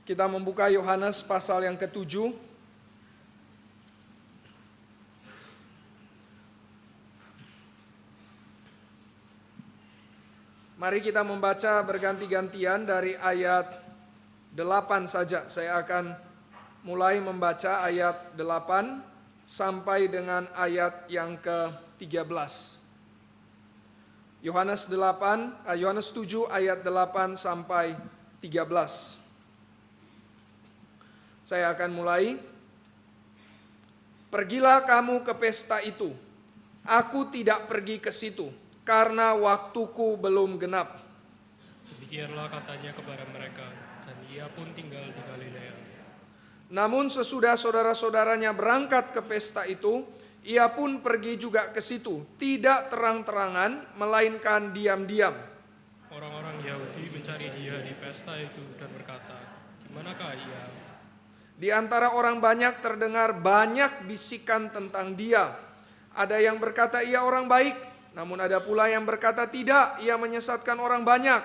Kita membuka Yohanes pasal yang ke-7. Mari kita membaca berganti-gantian dari ayat 8 saja. Saya akan mulai membaca ayat 8 sampai dengan ayat yang ke-13. Yohanes 7 ayat 8 sampai 13. Saya akan mulai. Pergilah kamu ke pesta itu. Aku tidak pergi ke situ, karena waktuku belum genap. Demikianlah katanya kepada mereka, dan ia pun tinggal di Galilea. Namun sesudah saudara-saudaranya berangkat ke pesta itu, ia pun pergi juga ke situ, tidak terang-terangan, melainkan diam-diam. Orang-orang Yahudi mencari dia di pesta itu dan berkata, "Di manakah ia?" Di antara orang banyak terdengar banyak bisikan tentang dia. Ada yang berkata ia orang baik, namun ada pula yang berkata tidak, ia menyesatkan orang banyak.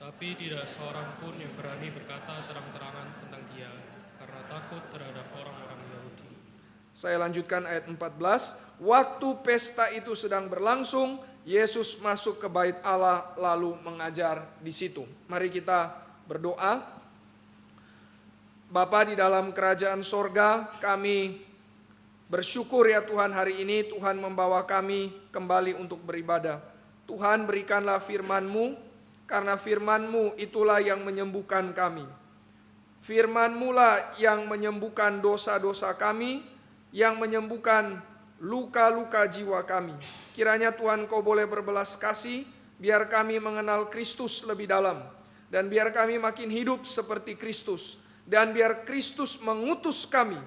Tapi tidak seorang pun yang berani berkata terang-terangan tentang dia, karena takut terhadap orang-orang Yahudi. Saya lanjutkan ayat 14. Waktu pesta itu sedang berlangsung, Yesus masuk ke bait Allah lalu mengajar di situ. Mari kita berdoa. Bapa di dalam kerajaan sorga, kami bersyukur ya Tuhan, hari ini Tuhan membawa kami kembali untuk beribadah. Tuhan, berikanlah firman-Mu, karena firman-Mu itulah yang menyembuhkan kami. Firman-Mu lah yang menyembuhkan dosa-dosa kami, yang menyembuhkan luka-luka jiwa kami. Kiranya Tuhan Kau boleh berbelas kasih, biar kami mengenal Kristus lebih dalam, dan biar kami makin hidup seperti Kristus. Dan biar Kristus mengutus kami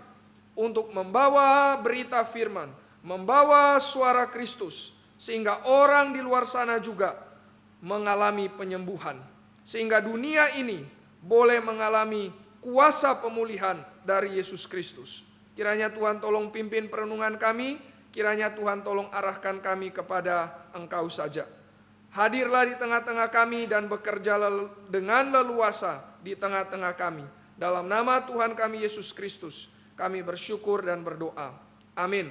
untuk membawa berita firman, membawa suara Kristus, sehingga orang di luar sana juga mengalami penyembuhan. Sehingga dunia ini boleh mengalami kuasa pemulihan dari Yesus Kristus. Kiranya Tuhan tolong pimpin perenungan kami, kiranya Tuhan tolong arahkan kami kepada Engkau saja. Hadirlah di tengah-tengah kami dan bekerja dengan leluasa di tengah-tengah kami. Dalam nama Tuhan kami Yesus Kristus, kami bersyukur dan berdoa. Amin.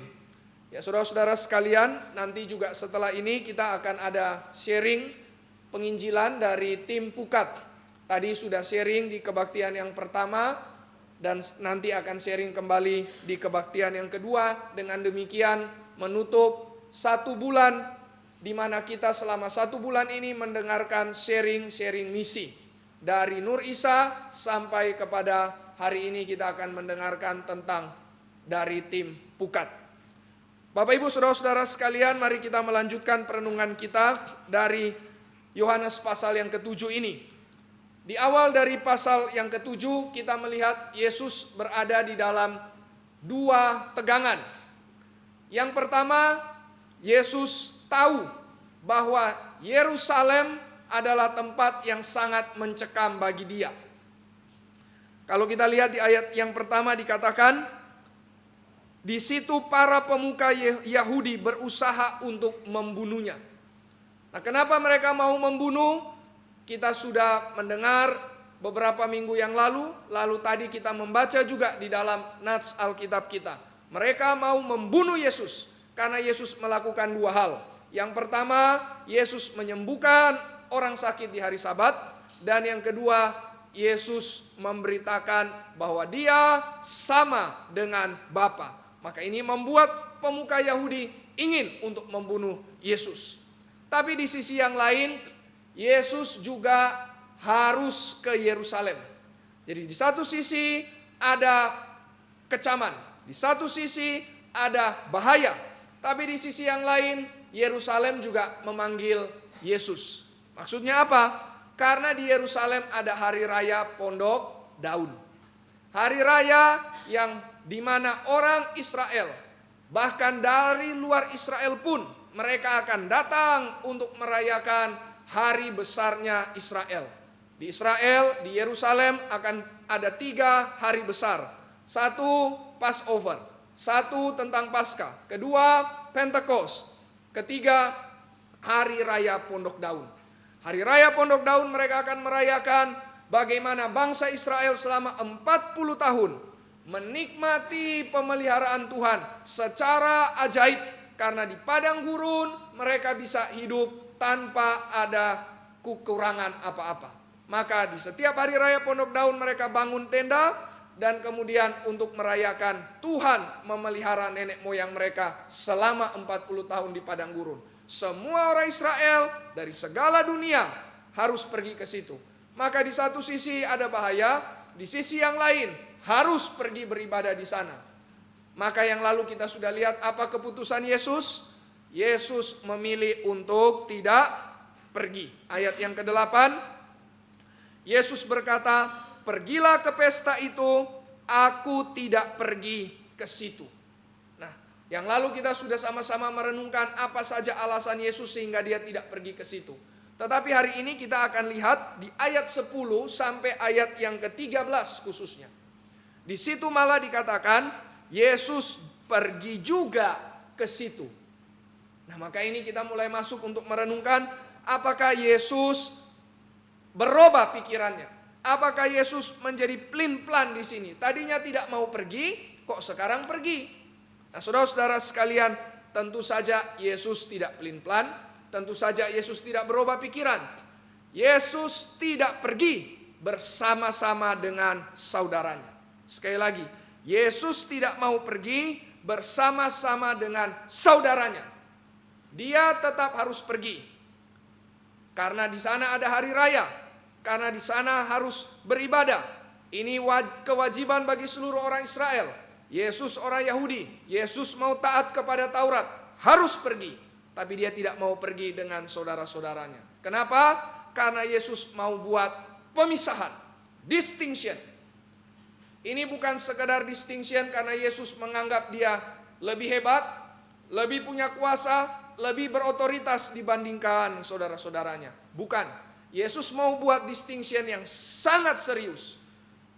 Ya saudara-saudara sekalian, nanti juga setelah ini kita akan ada sharing penginjilan dari tim Pukat. Tadi sudah sharing di kebaktian yang pertama, dan nanti akan sharing kembali di kebaktian yang kedua. Dengan demikian menutup 1 bulan, di mana kita selama 1 bulan ini mendengarkan sharing misi. Dari Nur Isa sampai kepada hari ini kita akan mendengarkan tentang dari tim Pukat. Bapak Ibu Saudara-saudara sekalian, mari kita melanjutkan perenungan kita dari Yohanes pasal yang ke-7 ini. Di awal dari pasal yang ke-7 kita melihat Yesus berada di dalam 2 tegangan. Yang pertama, Yesus tahu bahwa Yerusalem adalah tempat yang sangat mencekam bagi dia. Kalau kita lihat di ayat yang pertama dikatakan, di situ para pemuka Yahudi berusaha untuk membunuhnya. Nah, kenapa mereka mau membunuh? Kita sudah mendengar beberapa minggu yang lalu tadi kita membaca juga di dalam nats Alkitab kita. Mereka mau membunuh Yesus karena Yesus melakukan 2 hal. Yang pertama, Yesus menyembuhkan orang sakit di hari Sabat, dan yang kedua, Yesus memberitakan bahwa dia sama dengan Bapa. Maka ini membuat pemuka Yahudi ingin untuk membunuh Yesus. Tapi di sisi yang lain, Yesus juga harus ke Yerusalem. Jadi di satu sisi ada kecaman, di satu sisi ada bahaya, tapi di sisi yang lain Yerusalem juga memanggil Yesus. Maksudnya apa? Karena di Yerusalem ada hari raya Pondok Daun. Hari raya yang dimana orang Israel, bahkan dari luar Israel pun, mereka akan datang untuk merayakan hari besarnya Israel. Di Israel, di Yerusalem akan ada 3 hari besar. 1 Passover, 1 tentang Paskah, kedua Pentekost, ketiga hari raya Pondok Daun. Hari raya Pondok Daun mereka akan merayakan bagaimana bangsa Israel selama 40 tahun menikmati pemeliharaan Tuhan secara ajaib, karena di padang gurun mereka bisa hidup tanpa ada kekurangan apa-apa. Maka di setiap hari raya Pondok Daun mereka bangun tenda, dan kemudian untuk merayakan Tuhan memelihara nenek moyang mereka selama 40 tahun di padang gurun. Semua orang Israel dari segala dunia harus pergi ke situ. Maka di satu sisi ada bahaya, di sisi yang lain harus pergi beribadah di sana. Maka yang lalu kita sudah lihat apa keputusan Yesus. Yesus memilih untuk tidak pergi. Ayat yang ke-8, Yesus berkata, "Pergilah ke pesta itu, aku tidak pergi ke situ." Nah, yang lalu kita sudah sama-sama merenungkan apa saja alasan Yesus sehingga dia tidak pergi ke situ. Tetapi hari ini kita akan lihat di ayat 10 sampai ayat yang ke-13 khususnya. Di situ malah dikatakan Yesus pergi juga ke situ. Nah, maka ini kita mulai masuk untuk merenungkan apakah Yesus berubah pikirannya. Apakah Yesus menjadi pelin-pelan di sini? Tadinya tidak mau pergi, kok sekarang pergi? Nah, saudara-saudara sekalian, tentu saja Yesus tidak pelin-pelan, tentu saja Yesus tidak berubah pikiran. Yesus tidak pergi bersama-sama dengan saudaranya. Sekali lagi, Yesus tidak mau pergi bersama-sama dengan saudaranya. Dia tetap harus pergi. Karena di sana ada hari raya. Karena di sana harus beribadah. Ini kewajiban bagi seluruh orang Israel. Yesus orang Yahudi. Yesus mau taat kepada Taurat. Harus pergi. Tapi dia tidak mau pergi dengan saudara-saudaranya. Kenapa? Karena Yesus mau buat pemisahan. Distinction. Ini bukan sekedar distinction karena Yesus menganggap dia lebih hebat, lebih punya kuasa, lebih berotoritas dibandingkan saudara-saudaranya. Bukan. Yesus mau buat distinction yang sangat serius.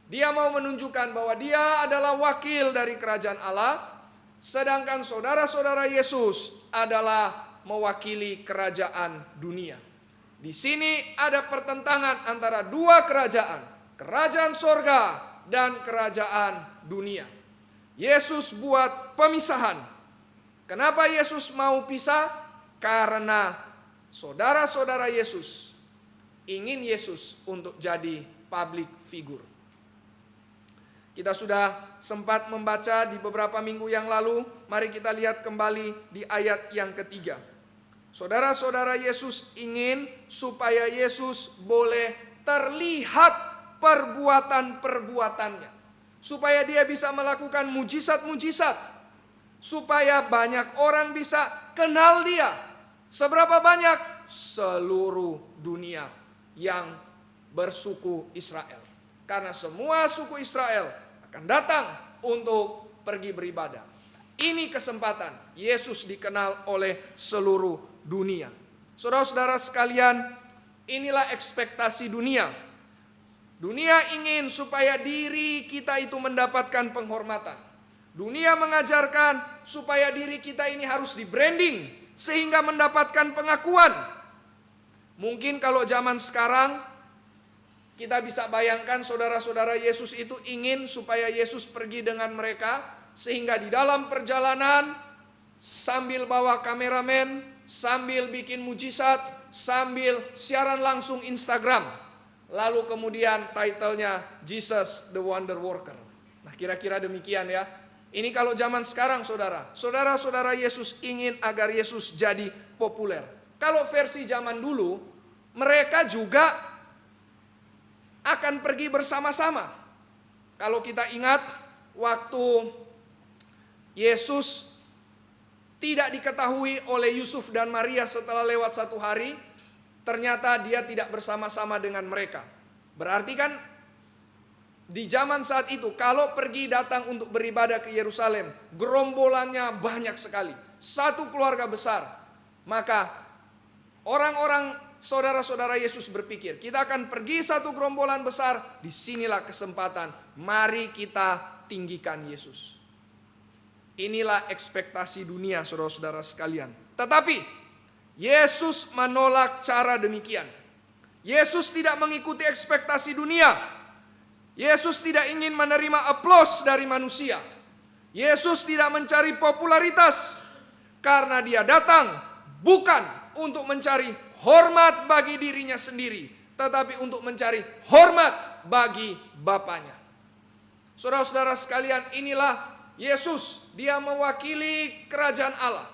Dia mau menunjukkan bahwa dia adalah wakil dari kerajaan Allah, sedangkan saudara-saudara Yesus adalah mewakili kerajaan dunia. Di sini ada pertentangan antara dua kerajaan, kerajaan sorga dan kerajaan dunia. Yesus buat pemisahan. Kenapa Yesus mau pisah? Karena saudara-saudara Yesus ingin Yesus untuk jadi public figure. Kita sudah sempat membaca di beberapa minggu yang lalu. Mari kita lihat kembali di ayat yang ketiga. Saudara-saudara Yesus ingin supaya Yesus boleh terlihat perbuatan-perbuatannya. Supaya dia bisa melakukan mujizat-mujizat. Supaya banyak orang bisa kenal dia. Seberapa banyak? Seluruh dunia yang bersuku Israel. Karena semua suku Israel akan datang untuk pergi beribadah. Ini kesempatan Yesus dikenal oleh seluruh dunia. Saudara-saudara sekalian, inilah ekspektasi dunia. Dunia ingin supaya diri kita itu mendapatkan penghormatan. Dunia mengajarkan supaya diri kita ini harus di-branding sehingga mendapatkan pengakuan. Mungkin kalau zaman sekarang kita bisa bayangkan saudara-saudara Yesus itu ingin supaya Yesus pergi dengan mereka, sehingga di dalam perjalanan sambil bawa kameramen, sambil bikin mujizat, sambil siaran langsung Instagram. Lalu kemudian titlenya Jesus the Wonder Worker. Nah, kira-kira demikian ya. Ini kalau zaman sekarang saudara. Saudara-saudara Yesus ingin agar Yesus jadi populer. Kalau versi zaman dulu, mereka juga akan pergi bersama-sama. Kalau kita ingat waktu Yesus tidak diketahui oleh Yusuf dan Maria setelah lewat 1 hari, ternyata dia tidak bersama-sama dengan mereka. Berarti kan di zaman saat itu kalau pergi datang untuk beribadah ke Yerusalem, gerombolannya banyak sekali. Satu keluarga besar. Maka orang-orang saudara-saudara Yesus berpikir, kita akan pergi satu gerombolan besar, disinilah kesempatan. Mari kita tinggikan Yesus. Inilah ekspektasi dunia saudara-saudara sekalian. Tetapi Yesus menolak cara demikian. Yesus tidak mengikuti ekspektasi dunia. Yesus tidak ingin menerima aplaus dari manusia. Yesus tidak mencari popularitas, karena dia datang bukan untuk mencari hormat bagi dirinya sendiri, tetapi untuk mencari hormat bagi Bapanya. Saudara-saudara sekalian, inilah Yesus, dia mewakili kerajaan Allah.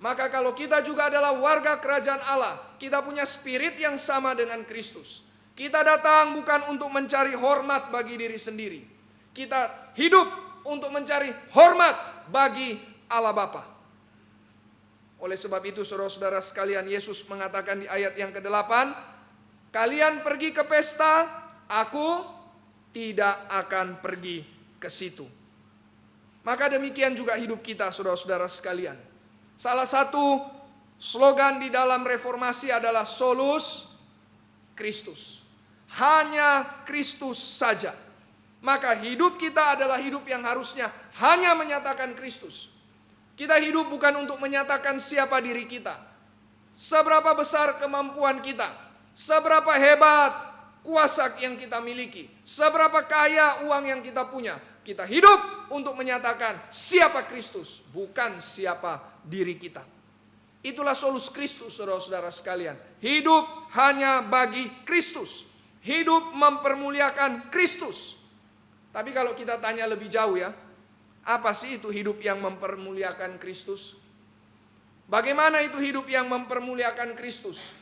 Maka kalau kita juga adalah warga kerajaan Allah, kita punya spirit yang sama dengan Kristus. Kita datang bukan untuk mencari hormat bagi diri sendiri. Kita hidup untuk mencari hormat bagi Allah Bapa. Oleh sebab itu saudara-saudara sekalian, Yesus mengatakan di ayat yang ke-8, kalian pergi ke pesta, aku tidak akan pergi ke situ. Maka demikian juga hidup kita saudara-saudara sekalian. Salah satu slogan di dalam reformasi adalah solus Kristus. Hanya Kristus saja. Maka hidup kita adalah hidup yang harusnya hanya menyatakan Kristus. Kita hidup bukan untuk menyatakan siapa diri kita. Seberapa besar kemampuan kita. Seberapa hebat kuasa yang kita miliki. Seberapa kaya uang yang kita punya. Kita hidup untuk menyatakan siapa Kristus, bukan siapa diri kita. Itulah solus Kristus, saudara-saudara sekalian. Hidup hanya bagi Kristus. Hidup mempermuliakan Kristus. Tapi kalau kita tanya lebih jauh ya, apa sih itu hidup yang mempermuliakan Kristus? Bagaimana itu hidup yang mempermuliakan Kristus?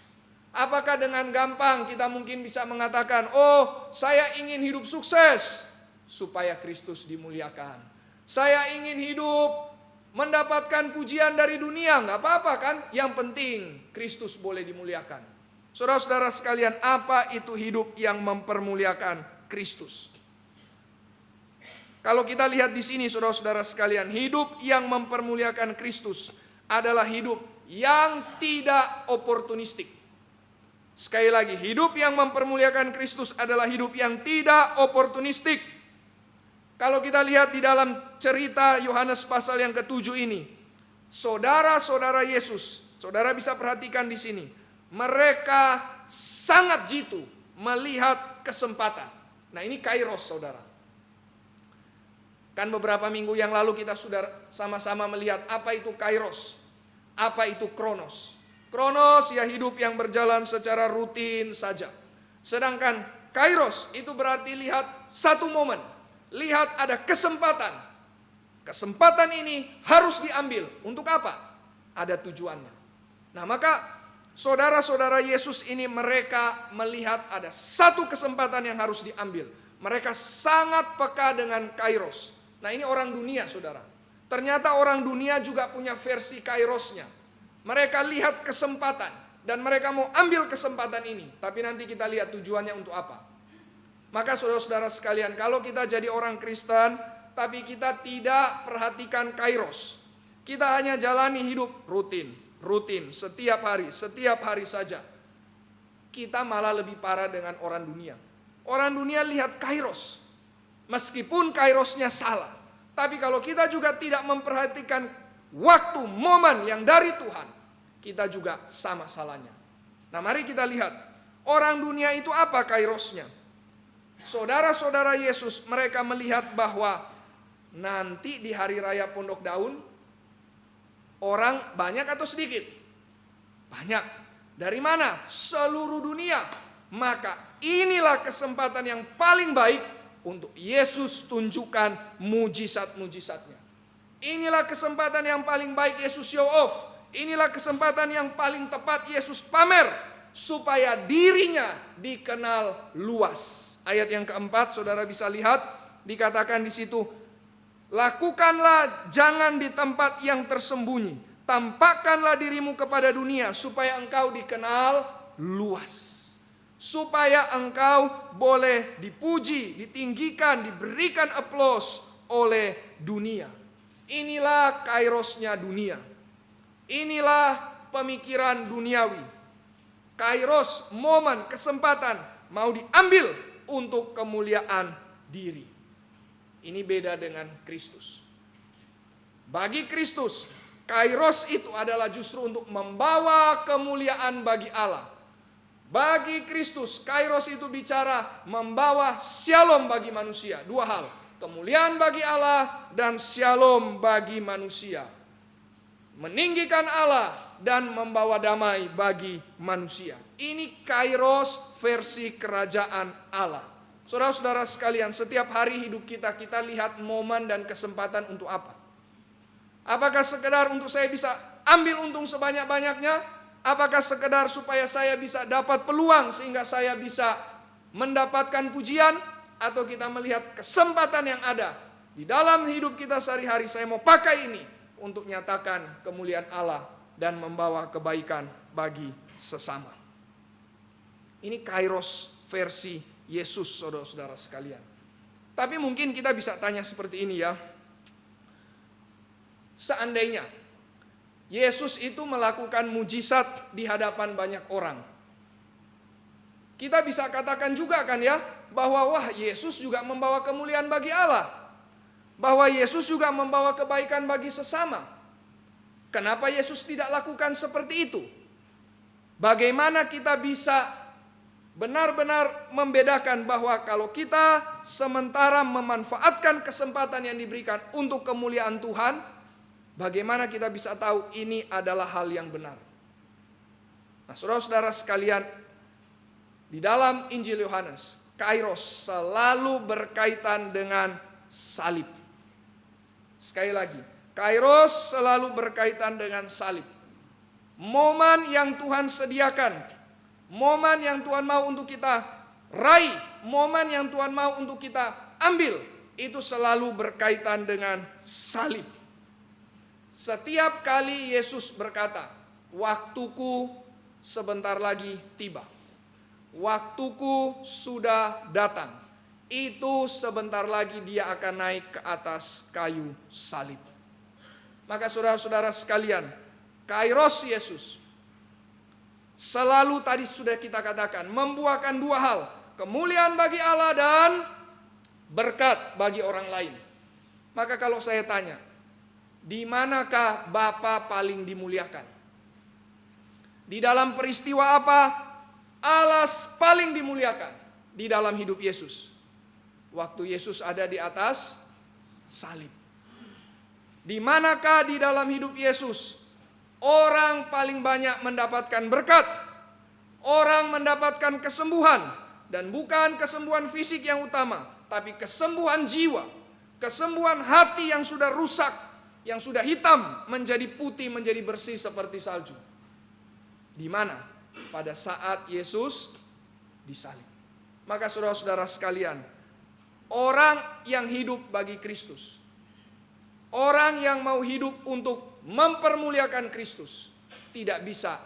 Apakah dengan gampang kita mungkin bisa mengatakan, oh saya ingin hidup sukses supaya Kristus dimuliakan. Saya ingin hidup mendapatkan pujian dari dunia, nggak apa-apa kan? Yang penting Kristus boleh dimuliakan. Saudara-saudara sekalian, apa itu hidup yang mempermuliakan Kristus? Kalau kita lihat di sini saudara-saudara sekalian, hidup yang mempermuliakan Kristus adalah hidup yang tidak oportunistik. Sekali lagi, hidup yang mempermuliakan Kristus adalah hidup yang tidak oportunistik. Kalau kita lihat di dalam cerita Yohanes pasal yang ke-7 ini, saudara-saudara Yesus, saudara bisa perhatikan di sini, mereka sangat jitu melihat kesempatan. Nah ini kairos saudara. Kan beberapa minggu yang lalu kita sudah sama-sama melihat apa itu kairos, apa itu kronos. Kronos ya hidup yang berjalan secara rutin saja. Sedangkan kairos itu berarti lihat satu momen. Lihat ada kesempatan. Kesempatan ini harus diambil. Untuk apa? Ada tujuannya. Nah maka saudara-saudara Yesus ini mereka melihat ada satu kesempatan yang harus diambil. Mereka sangat peka dengan kairos. Nah ini orang dunia saudara. Ternyata orang dunia juga punya versi kairosnya. Mereka lihat kesempatan. Dan mereka mau ambil kesempatan ini. Tapi nanti kita lihat tujuannya untuk apa. Maka saudara-saudara sekalian, kalau kita jadi orang Kristen, tapi kita tidak perhatikan kairos. Kita hanya jalani hidup rutin, setiap hari saja. Kita malah lebih parah dengan orang dunia. Orang dunia lihat kairos. Meskipun kairosnya salah. Tapi kalau kita juga tidak memperhatikan waktu, momen yang dari Tuhan, kita juga sama salahnya. Nah mari kita lihat, orang dunia itu apa kairosnya? Saudara-saudara Yesus mereka melihat bahwa nanti di hari raya Pondok Daun, orang banyak atau sedikit? Banyak. Dari mana? Seluruh dunia. Maka inilah kesempatan yang paling baik untuk Yesus tunjukkan mujizat-mujizatnya. Inilah kesempatan yang paling baik Yesus show off. Inilah kesempatan yang paling tepat Yesus pamer supaya dirinya dikenal luas. Ayat yang keempat saudara bisa lihat dikatakan di situ, lakukanlah jangan di tempat yang tersembunyi. Tampakkanlah dirimu kepada dunia supaya engkau dikenal luas. Supaya engkau boleh dipuji, ditinggikan, diberikan aplaus oleh dunia. Inilah kairosnya dunia. Inilah pemikiran duniawi. Kairos, momen, kesempatan mau diambil untuk kemuliaan diri. Ini beda dengan Kristus. Bagi Kristus, kairos itu adalah justru untuk membawa kemuliaan bagi Allah. Bagi Kristus, kairos itu bicara membawa shalom bagi manusia. Dua hal, kemuliaan bagi Allah dan shalom bagi manusia. Meninggikan Allah dan membawa damai bagi manusia. Ini kairos versi kerajaan Allah. Saudara-saudara sekalian, setiap hari hidup kita lihat momen dan kesempatan untuk apa? Apakah sekedar untuk saya bisa ambil untung sebanyak-banyaknya? Apakah sekedar supaya saya bisa dapat peluang sehingga saya bisa mendapatkan pujian? Atau kita melihat kesempatan yang ada di dalam hidup kita sehari-hari, saya mau pakai ini untuk nyatakan kemuliaan Allah dan membawa kebaikan bagi sesama. Ini kairos versi Yesus, saudara-saudara sekalian. Tapi mungkin kita bisa tanya seperti ini ya. Seandainya Yesus itu melakukan mujizat di hadapan banyak orang, kita bisa katakan juga kan ya, bahwa wah, Yesus juga membawa kemuliaan bagi Allah, bahwa Yesus juga membawa kebaikan bagi sesama. Kenapa Yesus tidak lakukan seperti itu? Bagaimana kita bisa benar-benar membedakan bahwa kalau kita sementara memanfaatkan kesempatan yang diberikan untuk kemuliaan Tuhan, bagaimana kita bisa tahu ini adalah hal yang benar? Nah, saudara-saudara sekalian, di dalam Injil Yohanes, kairos selalu berkaitan dengan salib. Sekali lagi, kairos selalu berkaitan dengan salib. Momen yang Tuhan sediakan, momen yang Tuhan mau untuk kita raih, momen yang Tuhan mau untuk kita ambil, itu selalu berkaitan dengan salib. Setiap kali Yesus berkata, waktuku sebentar lagi tiba, waktuku sudah datang, itu sebentar lagi dia akan naik ke atas kayu salib. Maka saudara-saudara sekalian, kairos Yesus selalu tadi sudah kita katakan membuahkan dua hal, kemuliaan bagi Allah dan berkat bagi orang lain. Maka kalau saya tanya, di manakah Bapa paling dimuliakan? Di dalam peristiwa apa Allah paling dimuliakan? Di dalam hidup Yesus. Waktu Yesus ada di atas salib. Di manakah di dalam hidup Yesus orang paling banyak mendapatkan berkat? Orang mendapatkan kesembuhan. Dan bukan kesembuhan fisik yang utama, tapi kesembuhan jiwa. Kesembuhan hati yang sudah rusak, yang sudah hitam menjadi putih, menjadi bersih seperti salju. Di mana? Pada saat Yesus disalib. Maka saudara-saudara sekalian, orang yang hidup bagi Kristus, orang yang mau hidup untuk mempermuliakan Kristus, tidak bisa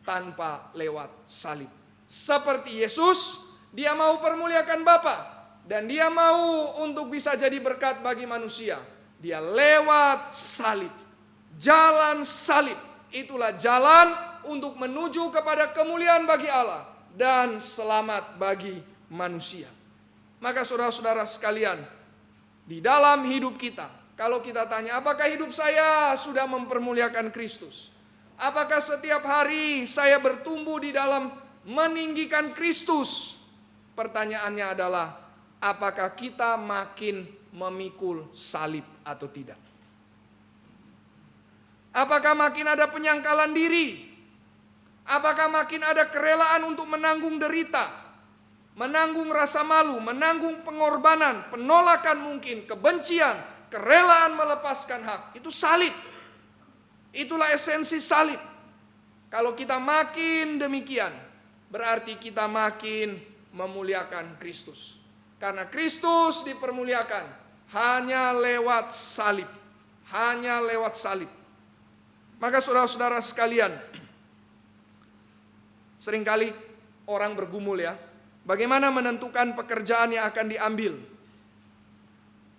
tanpa lewat salib. Seperti Yesus, dia mau permuliakan Bapa, dan dia mau untuk bisa jadi berkat bagi manusia. Dia lewat salib. Jalan salib. Itulah jalan untuk menuju kepada kemuliaan bagi Allah dan selamat bagi manusia. Maka saudara-saudara sekalian, di dalam hidup kita, kalau kita tanya, apakah hidup saya sudah mempermuliakan Kristus? Apakah setiap hari saya bertumbuh di dalam meninggikan Kristus? Pertanyaannya adalah, apakah kita makin memikul salib atau tidak? Apakah makin ada penyangkalan diri? Apakah makin ada kerelaan untuk menanggung derita, menanggung rasa malu, menanggung pengorbanan, penolakan mungkin, kebencian, kerelaan melepaskan hak? Itu salib. Itulah esensi salib. Kalau kita makin demikian, berarti kita makin memuliakan Kristus. Karena Kristus dipermuliakan hanya lewat salib. Hanya lewat salib. Maka saudara-saudara sekalian, seringkali orang bergumul ya, bagaimana menentukan pekerjaan yang akan diambil?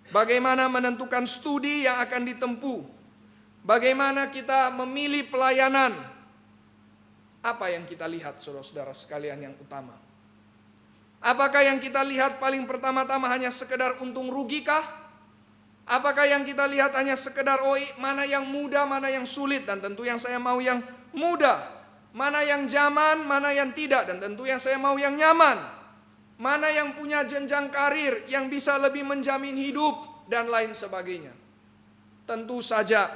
Bagaimana menentukan studi yang akan ditempuh? Bagaimana kita memilih pelayanan? Apa yang kita lihat saudara-saudara sekalian yang utama? Apakah yang kita lihat paling pertama-tama hanya sekedar untung rugikah? Apakah yang kita lihat hanya sekedar mana yang mudah, mana yang sulit? Dan tentu yang saya mau yang mudah. Mana yang zaman, mana yang tidak. Dan tentunya saya mau yang nyaman. Mana yang punya jenjang karir yang bisa lebih menjamin hidup dan lain sebagainya. Tentu saja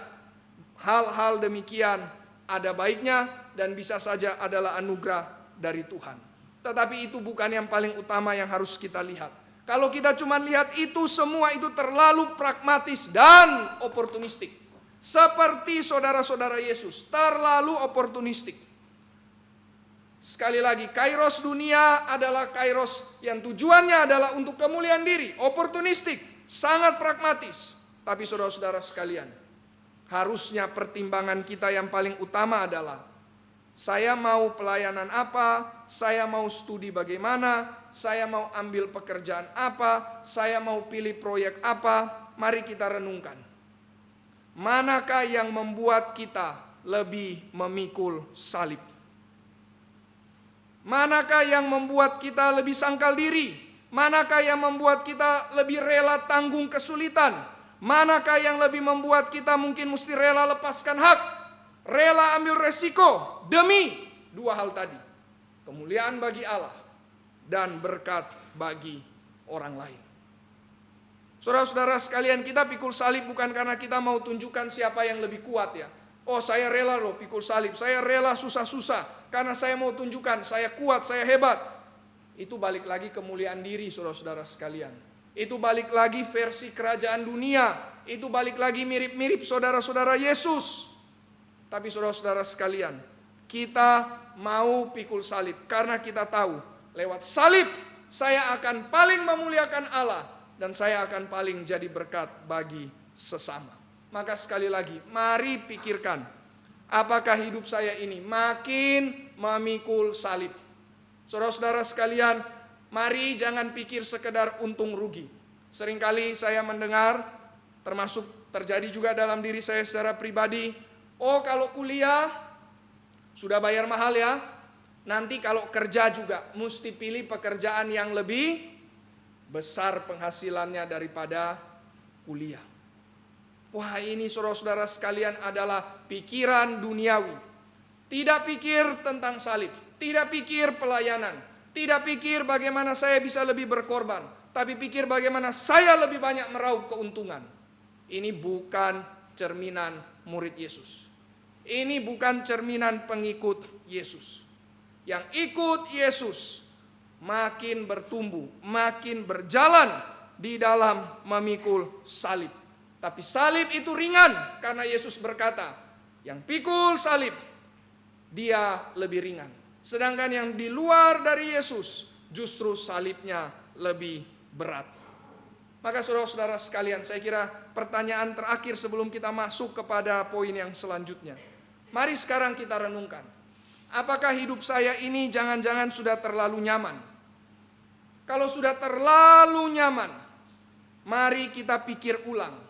hal-hal demikian ada baiknya dan bisa saja adalah anugerah dari Tuhan. Tetapi itu bukan yang paling utama yang harus kita lihat. Kalau kita cuma lihat itu semua itu terlalu pragmatis dan oportunistik. Seperti saudara-saudara Yesus, terlalu oportunistik. Sekali lagi, kairos dunia adalah kairos yang tujuannya adalah untuk kemuliaan diri, oportunistik, sangat pragmatis. Tapi saudara-saudara sekalian, harusnya pertimbangan kita yang paling utama adalah saya mau pelayanan apa, saya mau studi bagaimana, saya mau ambil pekerjaan apa, saya mau pilih proyek apa. Mari kita renungkan. Manakah yang membuat kita lebih memikul salib? Manakah yang membuat kita lebih sangkal diri? Manakah yang membuat kita lebih rela tanggung kesulitan? Manakah yang lebih membuat kita mungkin mesti rela lepaskan hak? Rela ambil resiko demi dua hal tadi. Kemuliaan bagi Allah dan berkat bagi orang lain. Saudara-saudara sekalian, kita pikul salib bukan karena kita mau tunjukkan siapa yang lebih kuat ya. Oh, saya rela loh pikul salib, saya rela susah-susah karena saya mau tunjukkan saya kuat, saya hebat. Itu balik lagi kemuliaan diri saudara-saudara sekalian. Itu balik lagi versi kerajaan dunia. Itu balik lagi mirip-mirip saudara-saudara Yesus. Tapi saudara-saudara sekalian, kita mau pikul salib karena kita tahu lewat salib saya akan paling memuliakan Allah dan saya akan paling jadi berkat bagi sesama. Maka sekali lagi, mari pikirkan, apakah hidup saya ini makin memikul salib? Saudara-saudara sekalian, mari jangan pikir sekedar untung rugi. Seringkali saya mendengar, termasuk terjadi juga dalam diri saya secara pribadi, oh kalau kuliah sudah bayar mahal ya, nanti kalau kerja juga mesti pilih pekerjaan yang lebih besar penghasilannya daripada kuliah. Wah, ini saudara-saudara sekalian adalah pikiran duniawi. Tidak pikir tentang salib, tidak pikir pelayanan, tidak pikir bagaimana saya bisa lebih berkorban, tapi pikir bagaimana saya lebih banyak meraup keuntungan. Ini bukan cerminan murid Yesus. Ini bukan cerminan pengikut Yesus. Yang ikut Yesus makin bertumbuh, makin berjalan di dalam memikul salib. Tapi salib itu ringan karena Yesus berkata, yang pikul salib dia lebih ringan. Sedangkan yang di luar dari Yesus justru salibnya lebih berat. Maka saudara-saudara sekalian, saya kira pertanyaan terakhir sebelum kita masuk kepada poin yang selanjutnya. Mari sekarang kita renungkan. Apakah hidup saya ini jangan-jangan sudah terlalu nyaman? Kalau sudah terlalu nyaman, mari kita pikir ulang.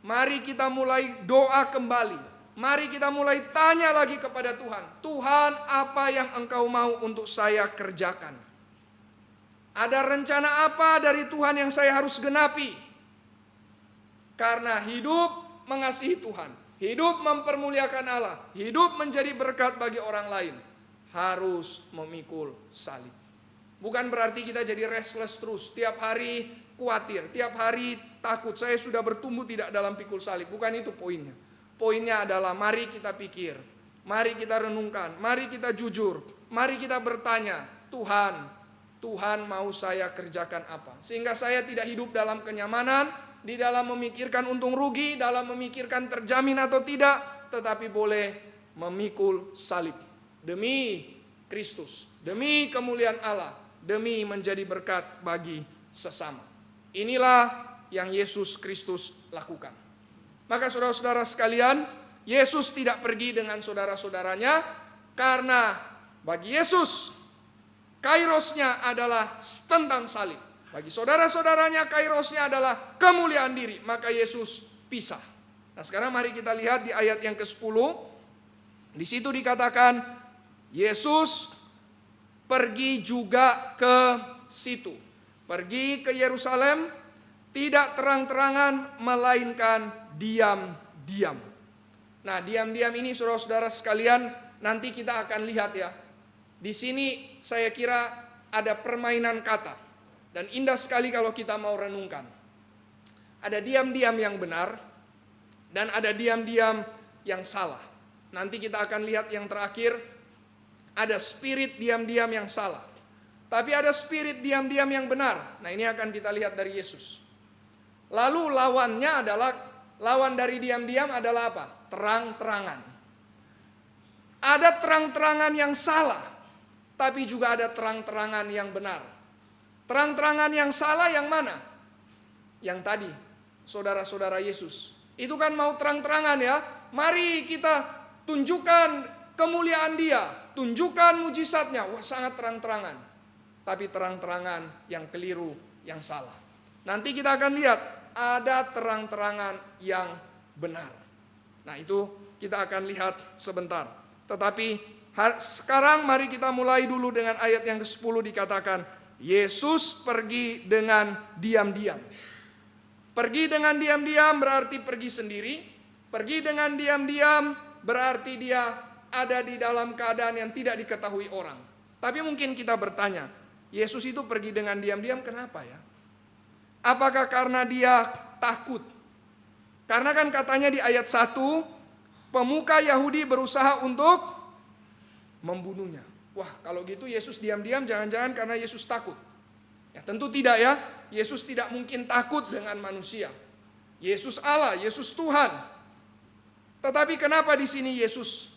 Mari kita mulai doa kembali. Mari kita mulai tanya lagi kepada Tuhan. Tuhan, apa yang Engkau mau untuk saya kerjakan? Ada rencana apa dari Tuhan yang saya harus genapi? Karena hidup mengasihi Tuhan, hidup mempermuliakan Allah, hidup menjadi berkat bagi orang lain, harus memikul salib. Bukan berarti kita jadi restless terus, tiap hari khawatir, tiap hari takut, saya sudah bertumbuh tidak dalam pikul salib. Bukan itu poinnya. Poinnya adalah mari kita pikir, mari kita renungkan, mari kita jujur, mari kita bertanya, Tuhan mau saya kerjakan apa? Sehingga saya tidak hidup dalam kenyamanan, di dalam memikirkan untung rugi, dalam memikirkan terjamin atau tidak, tetapi boleh memikul salib. Demi Kristus, demi kemuliaan Allah, demi menjadi berkat bagi sesama. Inilah yang Yesus Kristus lakukan. Maka saudara-saudara sekalian, Yesus tidak pergi dengan saudara-saudaranya karena bagi Yesus kairosnya adalah tentang salib. Bagi saudara-saudaranya kairosnya adalah kemuliaan diri. Maka Yesus pisah. Nah sekarang mari kita lihat di ayat yang ke-10. Di situ dikatakan Yesus pergi juga ke situ. Pergi ke Yerusalem, tidak terang-terangan, melainkan diam-diam. Nah, diam-diam ini saudara-saudara sekalian nanti kita akan lihat ya. Di sini saya kira ada permainan kata. Dan indah sekali kalau kita mau renungkan. Ada diam-diam yang benar dan ada diam-diam yang salah. Nanti kita akan lihat yang terakhir, ada spirit diam-diam yang salah. Tapi ada spirit diam-diam yang benar. Nah, ini akan kita lihat dari Yesus. Lalu lawan dari diam-diam adalah apa? Terang-terangan. Ada terang-terangan yang salah, tapi juga ada terang-terangan yang benar. Terang-terangan yang salah yang mana? Yang tadi, saudara-saudara Yesus. Itu kan mau terang-terangan ya. Mari kita tunjukkan kemuliaan Dia, tunjukkan mujizatnya. Wah, sangat terang-terangan. Tapi terang-terangan yang keliru, yang salah. Nanti kita akan lihat ada terang-terangan yang benar. Nah, itu kita akan lihat sebentar. Tetapi sekarang mari kita mulai dulu dengan ayat yang ke-10 dikatakan, Yesus pergi dengan diam-diam. Pergi dengan diam-diam berarti pergi sendiri. Pergi dengan diam-diam berarti dia ada di dalam keadaan yang tidak diketahui orang. Tapi mungkin kita bertanya, Yesus itu pergi dengan diam-diam kenapa ya? Apakah karena dia takut? Karena kan katanya di ayat 1, pemuka Yahudi berusaha untuk membunuhnya. Wah, kalau gitu Yesus diam-diam jangan-jangan karena Yesus takut. Ya tentu tidak ya. Yesus tidak mungkin takut dengan manusia. Yesus Allah, Yesus Tuhan. Tetapi kenapa di sini Yesus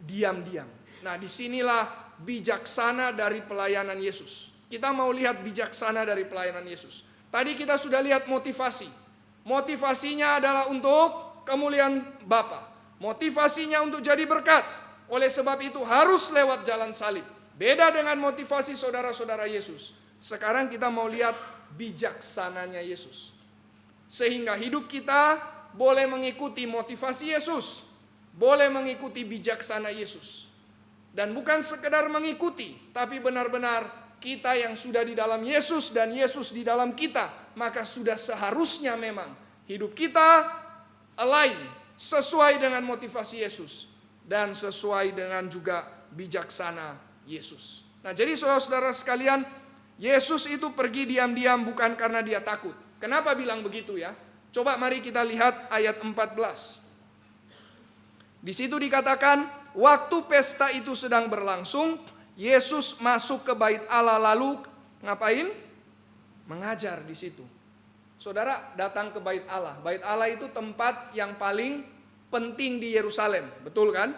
diam-diam? Nah, disinilah bijaksana dari pelayanan Yesus. Kita mau lihat bijaksana dari pelayanan Yesus. Tadi kita sudah lihat motivasi. Motivasinya adalah untuk kemuliaan Bapa. Motivasinya untuk jadi berkat. Oleh sebab itu harus lewat jalan salib. Beda dengan motivasi saudara-saudara Yesus. Sekarang kita mau lihat bijaksananya Yesus. Sehingga hidup kita boleh mengikuti motivasi Yesus. Boleh mengikuti bijaksana Yesus. Dan bukan sekedar mengikuti, tapi benar-benar kita yang sudah di dalam Yesus dan Yesus di dalam kita, maka sudah seharusnya memang hidup kita align, sesuai dengan motivasi Yesus dan sesuai dengan juga bijaksana Yesus. Nah, jadi saudara-saudara sekalian, Yesus itu pergi diam-diam bukan karena dia takut. Kenapa bilang begitu ya? Coba mari kita lihat ayat 14. Di situ dikatakan, waktu pesta itu sedang berlangsung, Yesus masuk ke bait Allah lalu ngapain? Mengajar di situ. Saudara datang ke bait Allah. Bait Allah itu tempat yang paling penting di Yerusalem, betul kan?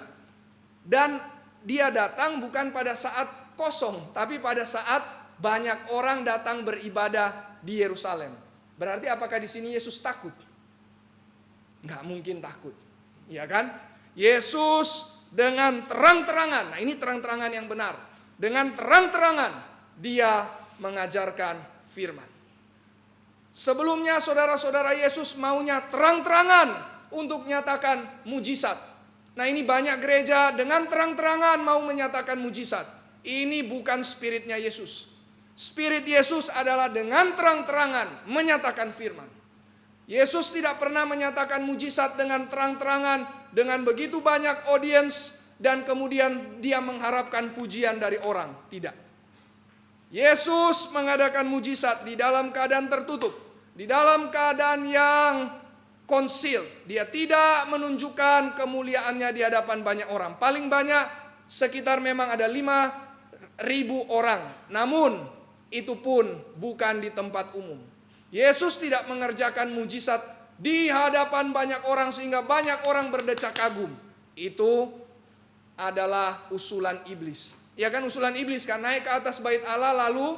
Dan dia datang bukan pada saat kosong, tapi pada saat banyak orang datang beribadah di Yerusalem. Berarti apakah di sini Yesus takut? Nggak mungkin takut, ya kan? Yesus dengan terang-terangan, nah ini terang-terangan yang benar. Dengan terang-terangan dia mengajarkan firman. Sebelumnya saudara-saudara Yesus maunya terang-terangan untuk menyatakan mujizat. Nah ini banyak gereja dengan terang-terangan mau menyatakan mujizat. Ini bukan spiritnya Yesus. Spirit Yesus adalah dengan terang-terangan menyatakan firman. Yesus tidak pernah menyatakan mujizat dengan terang-terangan, dengan begitu banyak audiens, dan kemudian dia mengharapkan pujian dari orang. Tidak. Yesus mengadakan mujizat di dalam keadaan tertutup, di dalam keadaan yang konsil. Dia tidak menunjukkan kemuliaannya di hadapan banyak orang. Paling banyak sekitar memang ada 5.000 orang. Namun itu pun bukan di tempat umum. Yesus tidak mengerjakan mujizat di hadapan banyak orang sehingga banyak orang berdecak kagum. Itu adalah usulan iblis. Ya kan, usulan iblis kan, naik ke atas bait Allah lalu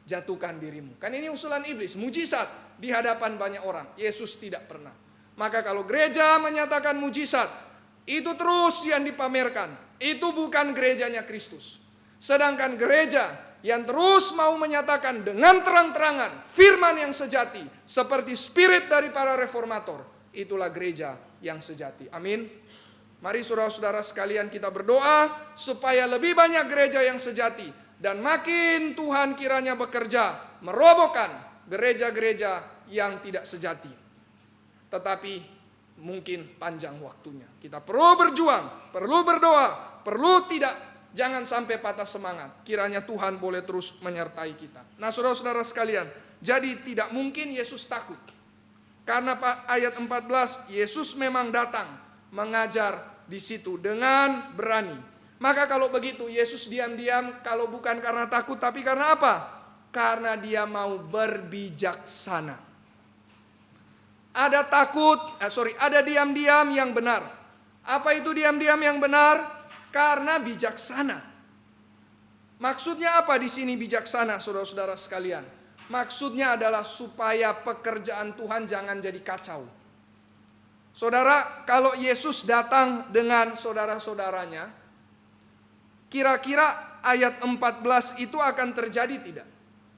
jatuhkan dirimu. Kan ini usulan iblis, mujizat di hadapan banyak orang. Yesus tidak pernah. Maka kalau gereja menyatakan mujizat, itu terus yang dipamerkan. Itu bukan gerejanya Kristus. Sedangkan gereja yang terus mau menyatakan dengan terang-terangan firman yang sejati, seperti spirit dari para reformator, itulah gereja yang sejati. Amin. Mari saudara-saudara sekalian kita berdoa supaya lebih banyak gereja yang sejati, dan makin Tuhan kiranya bekerja merobohkan gereja-gereja yang tidak sejati, tetapi mungkin panjang waktunya. Kita perlu berjuang, perlu berdoa, jangan sampai patah semangat. Kiranya Tuhan boleh terus menyertai kita. Nah, saudara-saudara sekalian, jadi tidak mungkin Yesus takut. Karena ayat 14, Yesus memang datang mengajar di situ dengan berani. Maka kalau begitu Yesus diam-diam, kalau bukan karena takut, tapi karena apa? Karena dia mau berbijaksana. Ada ada diam-diam yang benar. Apa itu diam-diam yang benar? Karena bijaksana. Maksudnya apa di sini bijaksana, saudara-saudara sekalian? Maksudnya adalah supaya pekerjaan Tuhan jangan jadi kacau. Saudara, kalau Yesus datang dengan saudara-saudaranya, kira-kira ayat 14 itu akan terjadi tidak?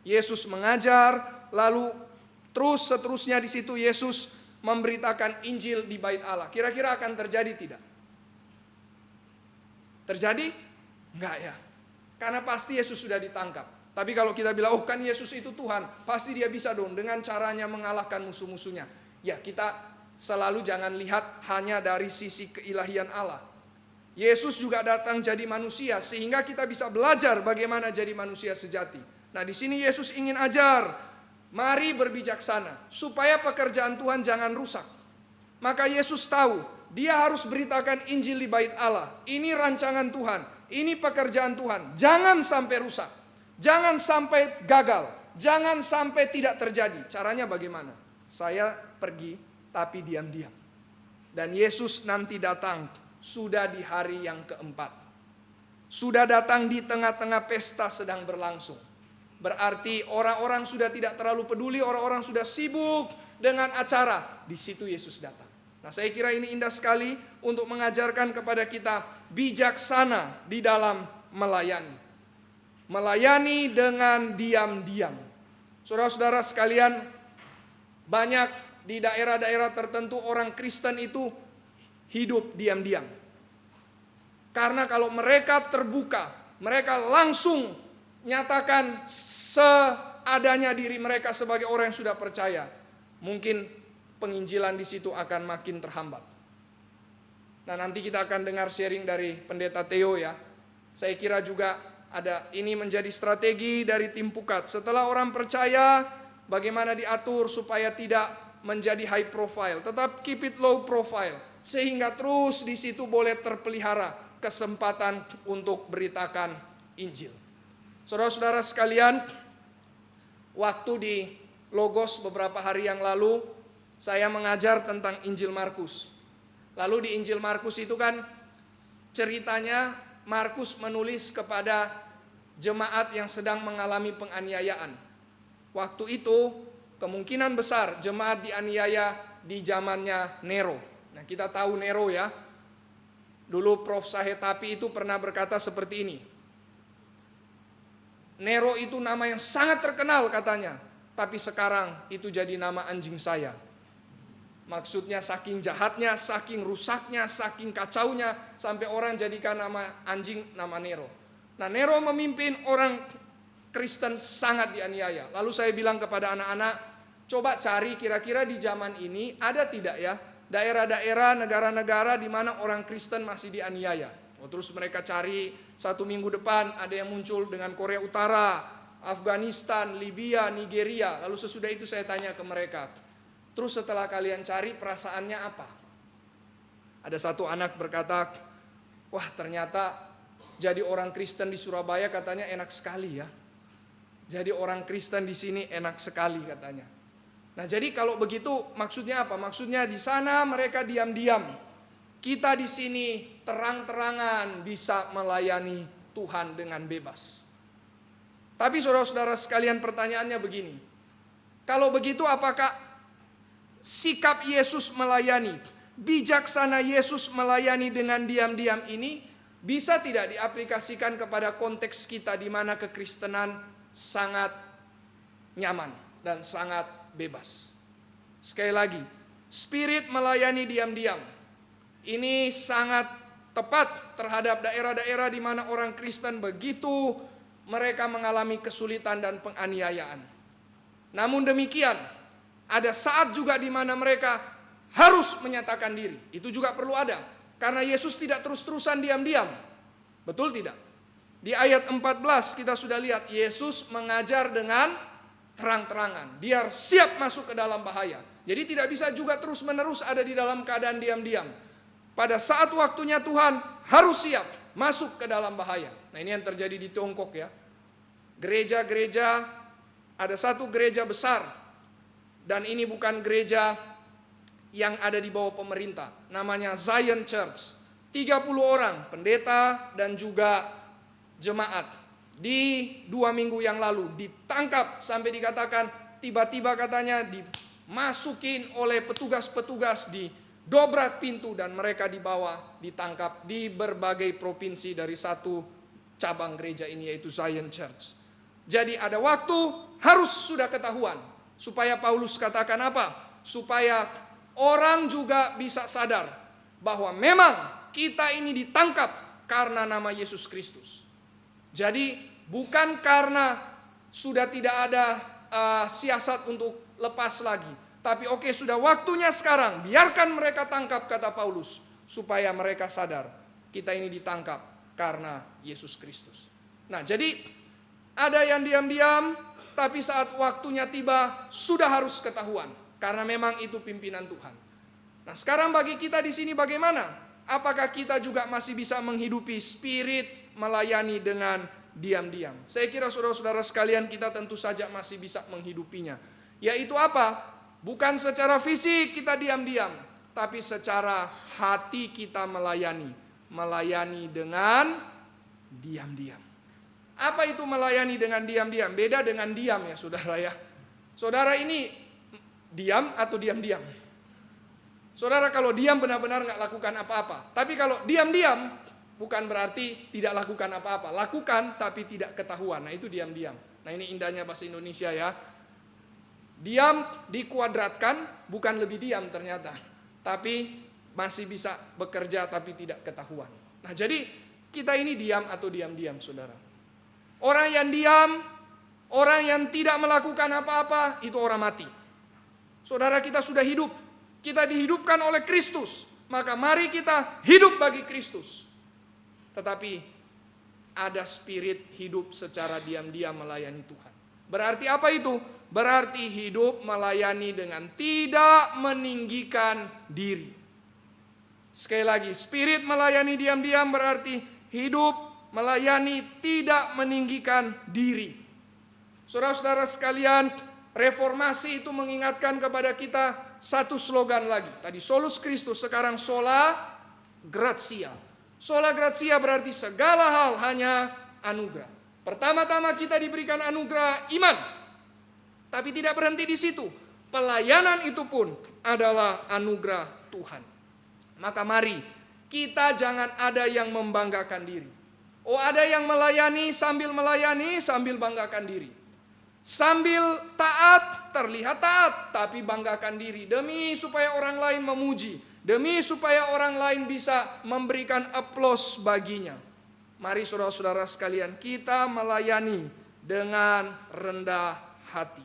Yesus mengajar, lalu terus seterusnya di situ Yesus memberitakan Injil di Bait Allah. Kira-kira akan terjadi tidak? Terjadi? Enggak ya. Karena pasti Yesus sudah ditangkap. Tapi kalau kita bilang, oh kan Yesus itu Tuhan, pasti dia bisa dong dengan caranya mengalahkan musuh-musuhnya. Ya, kita selalu jangan lihat hanya dari sisi keilahian Allah. Yesus juga datang jadi manusia sehingga kita bisa belajar bagaimana jadi manusia sejati. Nah, di sini Yesus ingin ajar, mari berbijaksana supaya pekerjaan Tuhan jangan rusak. Maka Yesus tahu dia harus beritakan Injil di Bait Allah. Ini rancangan Tuhan, ini pekerjaan Tuhan. Jangan sampai rusak, jangan sampai gagal, jangan sampai tidak terjadi. Caranya bagaimana? Saya pergi tapi diam-diam. Dan Yesus nanti datang sudah di hari yang keempat. Sudah datang di tengah-tengah pesta sedang berlangsung. Berarti orang-orang sudah tidak terlalu peduli, orang-orang sudah sibuk dengan acara. Di situ Yesus datang. Nah, saya kira ini indah sekali untuk mengajarkan kepada kita bijaksana di dalam melayani. Melayani dengan diam-diam. Saudara-saudara sekalian, banyak di daerah-daerah tertentu orang Kristen itu hidup diam-diam. Karena kalau mereka terbuka, mereka langsung nyatakan seadanya diri mereka sebagai orang yang sudah percaya, mungkin penginjilan di situ akan makin terhambat. Nah, nanti kita akan dengar sharing dari Pendeta Theo ya. Saya kira juga ini menjadi strategi dari tim Pukat. Setelah orang percaya, bagaimana diatur supaya tidak menjadi high profile, tetap keep it low profile, sehingga terus di situ boleh terpelihara kesempatan untuk beritakan Injil. Saudara-saudara sekalian, waktu di Logos beberapa hari yang lalu, saya mengajar tentang Injil Markus. Lalu di Injil Markus itu kan ceritanya Markus menulis kepada jemaat yang sedang mengalami penganiayaan. Waktu itu kemungkinan besar jemaat dianiaya di zamannya Nero. Nah, kita tahu Nero ya. Dulu Prof. Sahetapi itu pernah berkata seperti ini. Nero itu nama yang sangat terkenal katanya. Tapi sekarang itu jadi nama anjing saya. Maksudnya saking jahatnya, saking rusaknya, saking kacaunya, sampai orang jadikan nama anjing nama Nero. Nah, Nero memimpin orang Kristen sangat dianiaya. Lalu saya bilang kepada anak-anak, coba cari kira-kira di zaman ini ada tidak ya daerah-daerah, negara-negara di mana orang Kristen masih dianiaya. Terus mereka cari, 1 minggu depan ada yang muncul dengan Korea Utara, Afghanistan, Libya, Nigeria. Lalu sesudah itu saya tanya ke mereka, terus setelah kalian cari perasaannya apa? Ada satu anak berkata, wah ternyata jadi orang Kristen di Surabaya katanya enak sekali ya. Jadi orang Kristen di sini enak sekali katanya. Nah, jadi kalau begitu maksudnya apa? Maksudnya di sana mereka diam-diam. Kita di sini terang-terangan bisa melayani Tuhan dengan bebas. Tapi saudara-saudara sekalian, pertanyaannya begini. Kalau begitu apakah sikap Yesus melayani, bijaksana Yesus melayani dengan diam-diam ini bisa tidak diaplikasikan kepada konteks kita di mana kekristenan sangat nyaman dan sangat bebas? Sekali lagi, spirit melayani diam-diam ini sangat tepat terhadap daerah-daerah di mana orang Kristen begitu mereka mengalami kesulitan dan penganiayaan. Namun demikian, ada saat juga di mana mereka harus menyatakan diri. Itu juga perlu ada. Karena Yesus tidak terus-terusan diam-diam. Betul tidak? Di ayat 14 kita sudah lihat Yesus mengajar dengan terang-terangan. Dia siap masuk ke dalam bahaya. Jadi tidak bisa juga terus-menerus ada di dalam keadaan diam-diam. Pada saat waktunya Tuhan harus siap masuk ke dalam bahaya. Nah, ini yang terjadi di Tiongkok ya. Gereja-gereja, ada satu gereja besar. Dan ini bukan gereja yang ada di bawah pemerintah. Namanya Zion Church. 30 orang pendeta dan juga jemaat. Di 2 minggu yang lalu ditangkap sampai dikatakan tiba-tiba katanya dimasukin oleh petugas-petugas, didobrak pintu dan mereka dibawa ditangkap di berbagai provinsi dari satu cabang gereja ini yaitu Zion Church. Jadi ada waktu harus sudah ketahuan supaya Paulus katakan apa? Supaya orang juga bisa sadar bahwa memang kita ini ditangkap karena nama Yesus Kristus. Jadi bukan karena sudah tidak ada siasat untuk lepas lagi. Tapi oke, sudah waktunya sekarang. Biarkan mereka tangkap, kata Paulus. Supaya mereka sadar kita ini ditangkap karena Yesus Kristus. Nah, jadi ada yang diam-diam, tapi saat waktunya tiba sudah harus ketahuan. Karena memang itu pimpinan Tuhan. Nah, sekarang bagi kita di sini bagaimana? Apakah kita juga masih bisa menghidupi spirit melayani dengan diam-diam? Saya kira saudara-saudara sekalian kita tentu saja masih bisa menghidupinya. Yaitu apa? Bukan secara fisik kita diam-diam, tapi secara hati kita melayani. Melayani dengan diam-diam. Apa itu melayani dengan diam-diam? Beda dengan diam ya saudara ya. Saudara ini diam atau diam-diam? Saudara kalau diam benar-benar nggak lakukan apa-apa. Tapi kalau diam-diam bukan berarti tidak lakukan apa-apa. Lakukan tapi tidak ketahuan. Nah itu diam-diam. Nah ini indahnya bahasa Indonesia ya. Diam dikuadratkan bukan lebih diam ternyata. Tapi masih bisa bekerja tapi tidak ketahuan. Nah jadi kita ini diam atau diam-diam saudara. Orang yang diam, orang yang tidak melakukan apa-apa itu orang mati. Saudara kita sudah hidup. Kita dihidupkan oleh Kristus. Maka mari kita hidup bagi Kristus. Tetapi ada spirit hidup secara diam-diam melayani Tuhan. Berarti apa itu? Berarti hidup melayani dengan tidak meninggikan diri. Sekali lagi, spirit melayani diam-diam berarti hidup melayani tidak meninggikan diri. Saudara-saudara sekalian, reformasi itu mengingatkan kepada kita satu slogan lagi. Tadi solus Christus, sekarang sola gratia. Sola gratia berarti segala hal hanya anugerah. Pertama-tama kita diberikan anugerah iman. Tapi tidak berhenti di situ. Pelayanan itu pun adalah anugerah Tuhan. Maka mari kita jangan ada yang membanggakan diri. Oh, ada yang melayani sambil banggakan diri. Sambil taat, terlihat taat, tapi banggakan diri. Demi supaya orang lain memuji. Demi supaya orang lain bisa memberikan aplaus baginya. Mari saudara-saudara sekalian, kita melayani dengan rendah hati.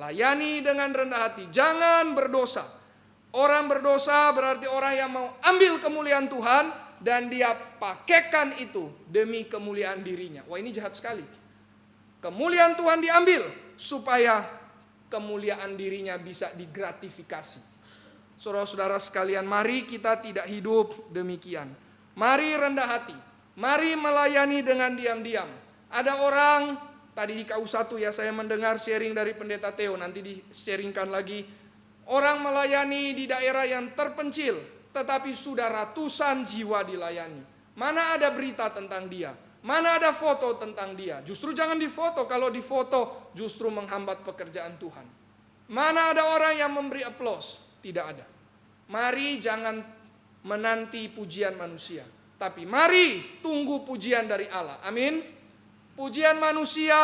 Layani dengan rendah hati, jangan berdosa. Orang berdosa berarti orang yang mau ambil kemuliaan Tuhan, dan dia pakaikan itu demi kemuliaan dirinya. Wah ini jahat sekali. Kemuliaan Tuhan diambil supaya kemuliaan dirinya bisa digratifikasi. Saudara-saudara sekalian, mari kita tidak hidup demikian. Mari rendah hati. Mari melayani dengan diam-diam. Ada orang, tadi di KU1 ya saya mendengar sharing dari Pendeta Theo, nanti di-sharingkan lagi. Orang melayani di daerah yang terpencil, tetapi sudah ratusan jiwa dilayani. Mana ada berita tentang dia? Mana ada foto tentang dia? Justru jangan difoto, kalau difoto justru menghambat pekerjaan Tuhan. Mana ada orang yang memberi aplaus? Tidak ada. Mari jangan menanti pujian manusia, tapi mari tunggu pujian dari Allah. Amin. Pujian manusia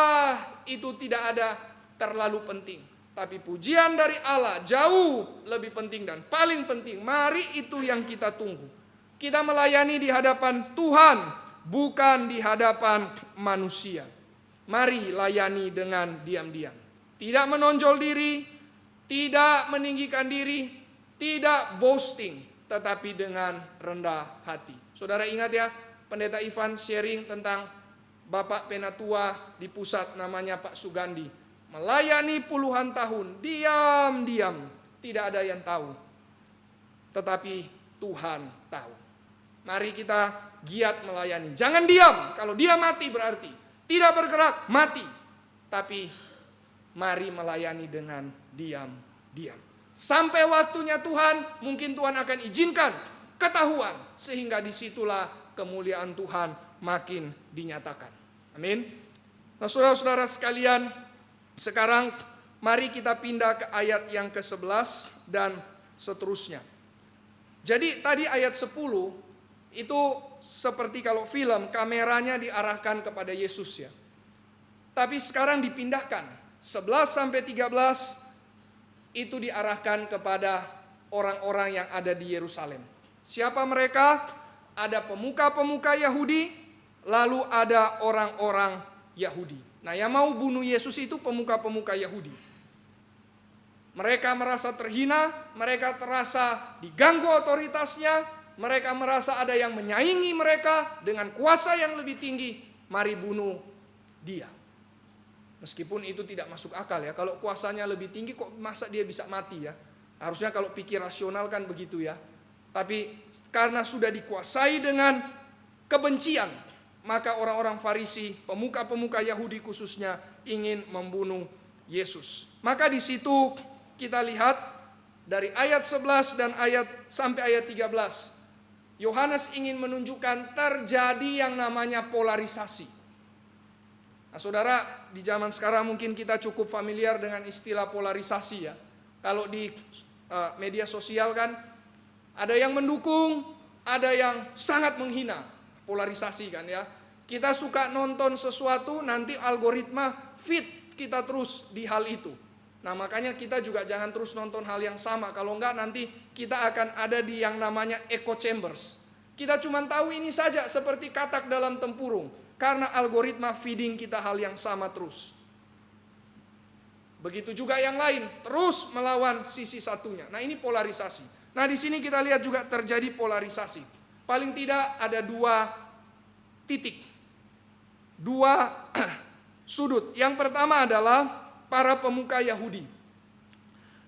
itu tidak ada terlalu penting. Tapi pujian dari Allah jauh lebih penting dan paling penting. Mari itu yang kita tunggu. Kita melayani di hadapan Tuhan, bukan di hadapan manusia. Mari layani dengan diam-diam. Tidak menonjol diri, tidak meninggikan diri, Tidak boasting, tetapi dengan rendah hati. Saudara ingat ya, Pendeta Ivan sharing tentang Bapak Penatua di pusat namanya Pak Sugandi. Melayani puluhan tahun, diam-diam, tidak ada yang tahu. Tetapi Tuhan tahu. Mari kita giat melayani. Jangan diam, kalau dia mati berarti. Tidak bergerak, mati. Tapi mari melayani dengan diam-diam. Sampai waktunya Tuhan, mungkin Tuhan akan izinkan ketahuan. Sehingga disitulah kemuliaan Tuhan makin dinyatakan. Amin. Nah, saudara-saudara sekalian, sekarang mari kita pindah ke ayat yang ke-11 dan seterusnya. Jadi tadi ayat 10 itu seperti kalau film, kameranya diarahkan kepada Yesus ya. Tapi sekarang dipindahkan, 11 sampai 13 itu diarahkan kepada orang-orang yang ada di Yerusalem. Siapa mereka? Ada pemuka-pemuka Yahudi, lalu ada orang-orang Yahudi. Nah, yang mau bunuh Yesus itu pemuka-pemuka Yahudi. Mereka merasa terhina, mereka terasa diganggu otoritasnya, mereka merasa ada yang menyaingi mereka dengan kuasa yang lebih tinggi. Mari bunuh dia. Meskipun itu tidak masuk akal ya. Kalau kuasanya lebih tinggi kok masa dia bisa mati ya. Harusnya kalau pikir rasional kan begitu ya. Tapi karena sudah dikuasai dengan kebencian, maka orang-orang Farisi, pemuka-pemuka Yahudi khususnya ingin membunuh Yesus. Maka di situ kita lihat dari ayat 11 dan sampai ayat 13. Yohanes ingin menunjukkan terjadi yang namanya polarisasi. Nah, saudara, di zaman sekarang mungkin kita cukup familiar dengan istilah polarisasi ya. Kalau di media sosial kan ada yang mendukung, ada yang sangat menghina. Polarisasi kan ya. Kita suka nonton sesuatu, nanti algoritma feed kita terus di hal itu. Nah, makanya kita juga jangan terus nonton hal yang sama. Kalau enggak nanti kita akan ada di yang namanya echo chambers. Kita cuma tahu ini saja seperti katak dalam tempurung. Karena algoritma feeding kita hal yang sama terus. Begitu juga yang lain, terus melawan sisi satunya. Nah, ini polarisasi. Nah, di sini kita lihat juga terjadi polarisasi. Paling tidak ada dua titik. Dua sudut. Yang pertama adalah para pemuka Yahudi.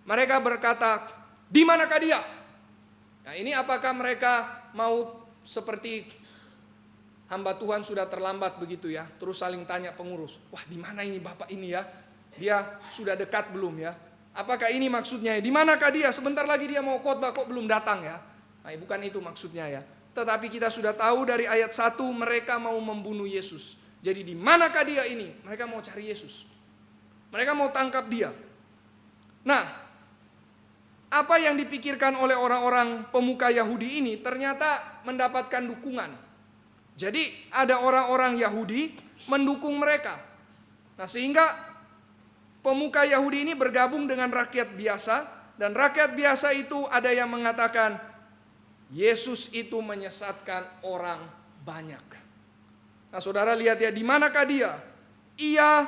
Mereka berkata, "Di manakah dia?" Nah, ini apakah mereka mau seperti hamba Tuhan sudah terlambat begitu ya, terus saling tanya pengurus, "Wah, di mana ini Bapak ini ya? Dia sudah dekat belum ya? Apakah ini maksudnya? Di manakah dia? Sebentar lagi dia mau khotbah kok belum datang ya?" Nah, bukan itu maksudnya ya. Tetapi kita sudah tahu dari ayat 1 mereka mau membunuh Yesus. Jadi di manakah dia ini? Mereka mau cari Yesus. Mereka mau tangkap dia. Nah, apa yang dipikirkan oleh orang-orang pemuka Yahudi ini ternyata mendapatkan dukungan. Jadi ada orang-orang Yahudi mendukung mereka. Nah, sehingga pemuka Yahudi ini bergabung dengan rakyat biasa. Dan rakyat biasa itu ada yang mengatakan Yesus itu menyesatkan orang banyak. Nah, saudara lihat ya, di manakah dia? Ia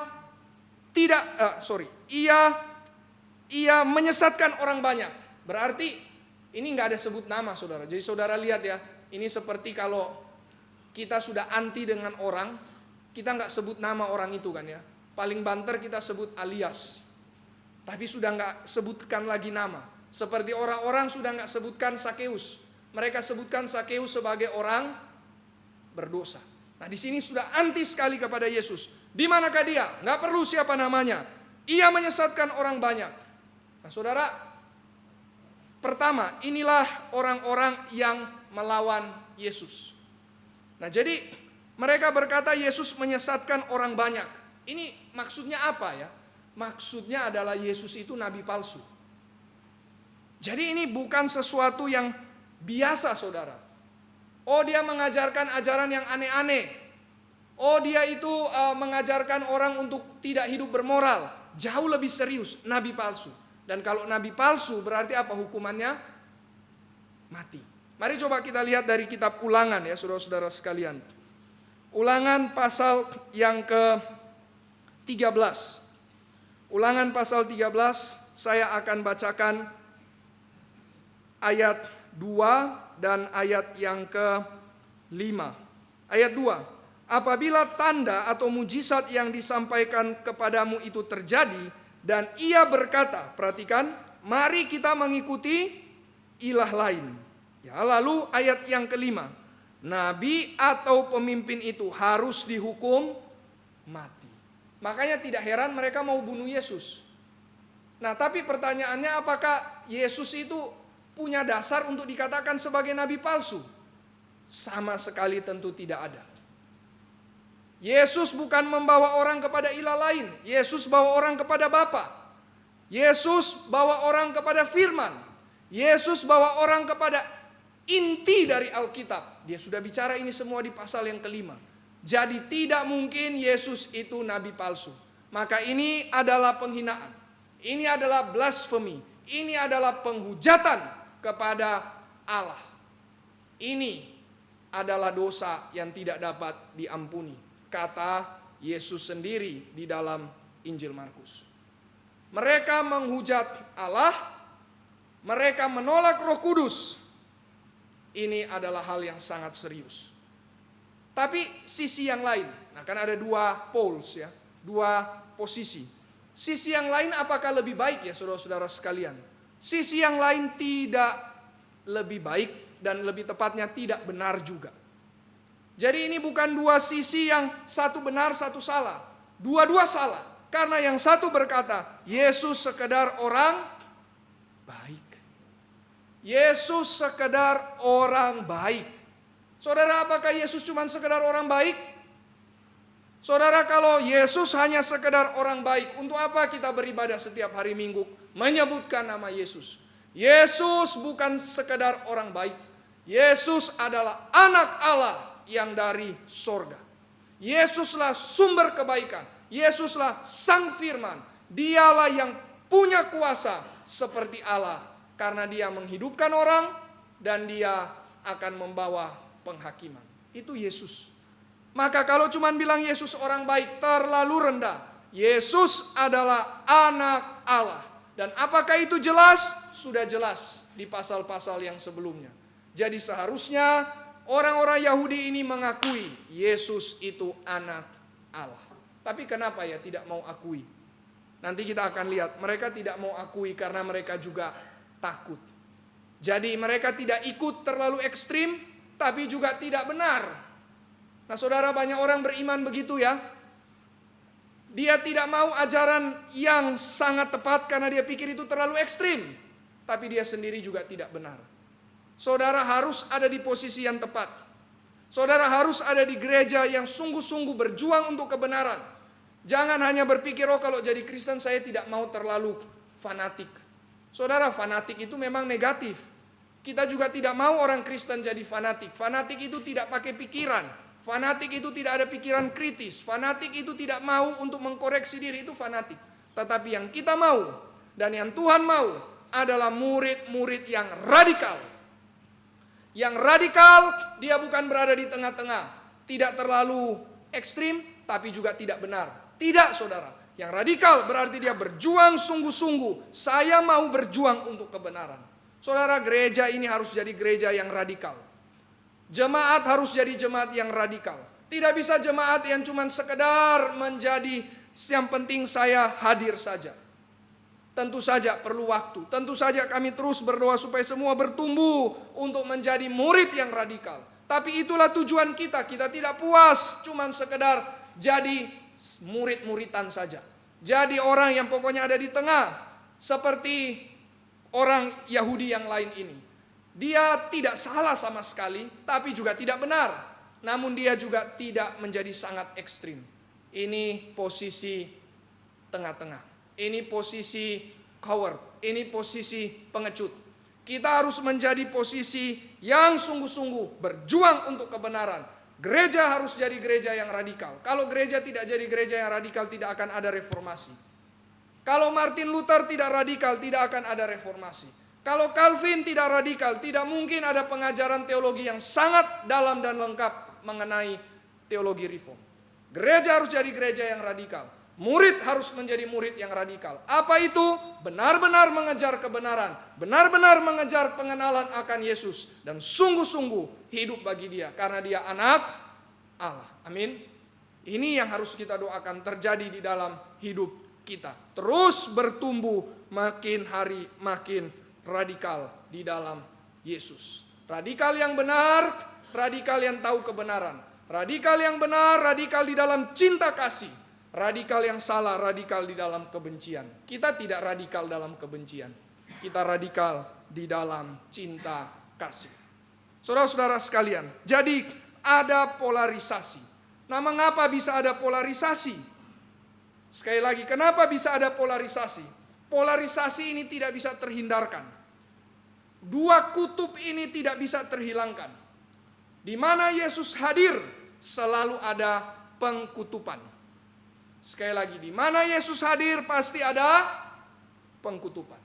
menyesatkan orang banyak. Berarti ini nggak ada sebut nama, saudara. Jadi saudara lihat ya, ini seperti kalau kita sudah anti dengan orang, kita nggak sebut nama orang itu kan ya. Paling banter kita sebut alias. Tapi sudah nggak sebutkan lagi nama. Seperti orang-orang sudah nggak sebutkan Sakeus. Mereka sebutkan Sakeus sebagai orang berdosa. Nah, di sini sudah anti sekali kepada Yesus. Di manakah dia? Nggak perlu siapa namanya. Ia menyesatkan orang banyak. Nah, saudara, pertama, inilah orang-orang yang melawan Yesus. Nah, jadi mereka berkata Yesus menyesatkan orang banyak. Ini maksudnya apa ya? Maksudnya adalah Yesus itu nabi palsu. Jadi ini bukan sesuatu yang biasa, saudara. Oh, dia mengajarkan ajaran yang aneh-aneh. Oh, dia itu mengajarkan orang untuk tidak hidup bermoral. Jauh lebih serius, nabi palsu. Dan kalau nabi palsu berarti apa hukumannya? Mati. Mari coba kita lihat dari kitab Ulangan ya, saudara-saudara sekalian. Ulangan pasal yang ke-13. Ulangan pasal 13, saya akan bacakan ayat 2 dan ayat yang ke-5. Ayat 2. Apabila tanda atau mujizat yang disampaikan kepadamu itu terjadi dan ia berkata, perhatikan, mari kita mengikuti ilah lain. Ya, lalu ayat yang ke-5. Nabi atau pemimpin itu harus dihukum mati. Makanya tidak heran mereka mau bunuh Yesus. Nah, tapi pertanyaannya, apakah Yesus itu punya dasar untuk dikatakan sebagai nabi palsu? Sama sekali tentu tidak ada. Yesus bukan membawa orang kepada ilah lain. Yesus bawa orang kepada Bapa. Yesus bawa orang kepada firman. Yesus bawa orang kepada inti dari Alkitab. Dia sudah bicara ini semua di pasal yang ke-5. Jadi tidak mungkin Yesus itu nabi palsu. Maka ini adalah penghinaan. Ini adalah blasfemi. Ini adalah penghujatan kepada Allah. Ini adalah dosa yang tidak dapat diampuni, kata Yesus sendiri di dalam Injil Markus. Mereka menghujat Allah, mereka menolak Roh Kudus. Ini adalah hal yang sangat serius. Tapi sisi yang lain, nah kan ada dua poles ya, dua posisi. Sisi yang lain apakah lebih baik ya saudara-saudara sekalian? Sisi yang lain tidak lebih baik dan lebih tepatnya tidak benar juga. Jadi ini bukan dua sisi yang satu benar satu salah. Dua-dua salah. Karena yang satu berkata, Yesus sekedar orang baik. Yesus sekedar orang baik. Saudara, apakah Yesus cuma sekedar orang baik? Saudara, kalau Yesus hanya sekedar orang baik, untuk apa kita beribadah setiap hari Minggu menyebutkan nama Yesus? Yesus bukan sekedar orang baik. Yesus adalah anak Allah yang dari sorga. Yesuslah sumber kebaikan. Yesuslah sang firman. Dialah yang punya kuasa seperti Allah. Karena dia menghidupkan orang dan dia akan membawa penghakiman. Itu Yesus. Maka kalau cuma bilang Yesus orang baik terlalu rendah. Yesus adalah anak Allah. Dan apakah itu jelas? Sudah jelas di pasal-pasal yang sebelumnya. Jadi seharusnya orang-orang Yahudi ini mengakui Yesus itu anak Allah. Tapi kenapa ya tidak mau akui? Nanti kita akan lihat, mereka tidak mau akui karena mereka juga takut. Jadi mereka tidak ikut terlalu ekstrim, tapi juga tidak benar. Nah saudara, banyak orang beriman begitu ya. Dia tidak mau ajaran yang sangat tepat karena dia pikir itu terlalu ekstrim. Tapi dia sendiri juga tidak benar. Saudara harus ada di posisi yang tepat. Saudara harus ada di gereja yang sungguh-sungguh berjuang untuk kebenaran. Jangan hanya berpikir, oh kalau jadi Kristen saya tidak mau terlalu fanatik. Saudara, fanatik itu memang negatif. Kita juga tidak mau orang Kristen jadi fanatik. Fanatik itu tidak pakai pikiran. Fanatik itu tidak ada pikiran kritis. Fanatik itu tidak mau untuk mengkoreksi diri, itu fanatik. Tetapi yang kita mau dan yang Tuhan mau adalah murid-murid yang radikal. Yang radikal, dia bukan berada di tengah-tengah. Tidak terlalu ekstrim, tapi juga tidak benar. Tidak saudara. Yang radikal berarti dia berjuang sungguh-sungguh. Saya mau berjuang untuk kebenaran. Saudara, gereja ini harus jadi gereja yang radikal. Jemaat harus jadi jemaat yang radikal. Tidak bisa jemaat yang cuma sekedar menjadi yang penting saya hadir saja. Tentu saja perlu waktu. Tentu saja kami terus berdoa supaya semua bertumbuh untuk menjadi murid yang radikal. Tapi itulah tujuan kita. Kita tidak puas cuma sekedar jadi murid-muridan saja. Jadi orang yang pokoknya ada di tengah. Seperti orang Yahudi yang lain ini. Dia tidak salah sama sekali, tapi juga tidak benar. Namun dia juga tidak menjadi sangat ekstrim. Ini posisi tengah-tengah. Ini posisi coward. Ini posisi pengecut. Kita harus menjadi posisi yang sungguh-sungguh berjuang untuk kebenaran. Gereja harus jadi gereja yang radikal. Kalau gereja tidak jadi gereja yang radikal, tidak akan ada reformasi. Kalau Martin Luther tidak radikal, tidak akan ada reformasi. Kalau Calvin tidak radikal, tidak mungkin ada pengajaran teologi yang sangat dalam dan lengkap mengenai teologi reform. Gereja harus jadi gereja yang radikal. Murid harus menjadi murid yang radikal. Apa itu? Benar-benar mengejar kebenaran, benar-benar mengejar pengenalan akan Yesus, dan sungguh-sungguh hidup bagi Dia, karena Dia anak Allah. Amin. Ini yang harus kita doakan terjadi di dalam hidup kita. Terus bertumbuh makin hari makin radikal di dalam Yesus. Radikal yang benar, radikal yang tahu kebenaran. Radikal yang benar, radikal di dalam cinta kasih. Radikal yang salah, radikal di dalam kebencian. Kita tidak radikal dalam kebencian. Kita radikal di dalam cinta kasih. Saudara-saudara sekalian, jadi ada polarisasi. Nah, mengapa bisa ada polarisasi? Sekali lagi, kenapa bisa ada polarisasi? Polarisasi ini tidak bisa terhindarkan. Dua kutub ini tidak bisa terhilangkan. Di mana Yesus hadir, selalu ada pengkutupan. Sekali lagi, di mana Yesus hadir pasti ada pengkutupan.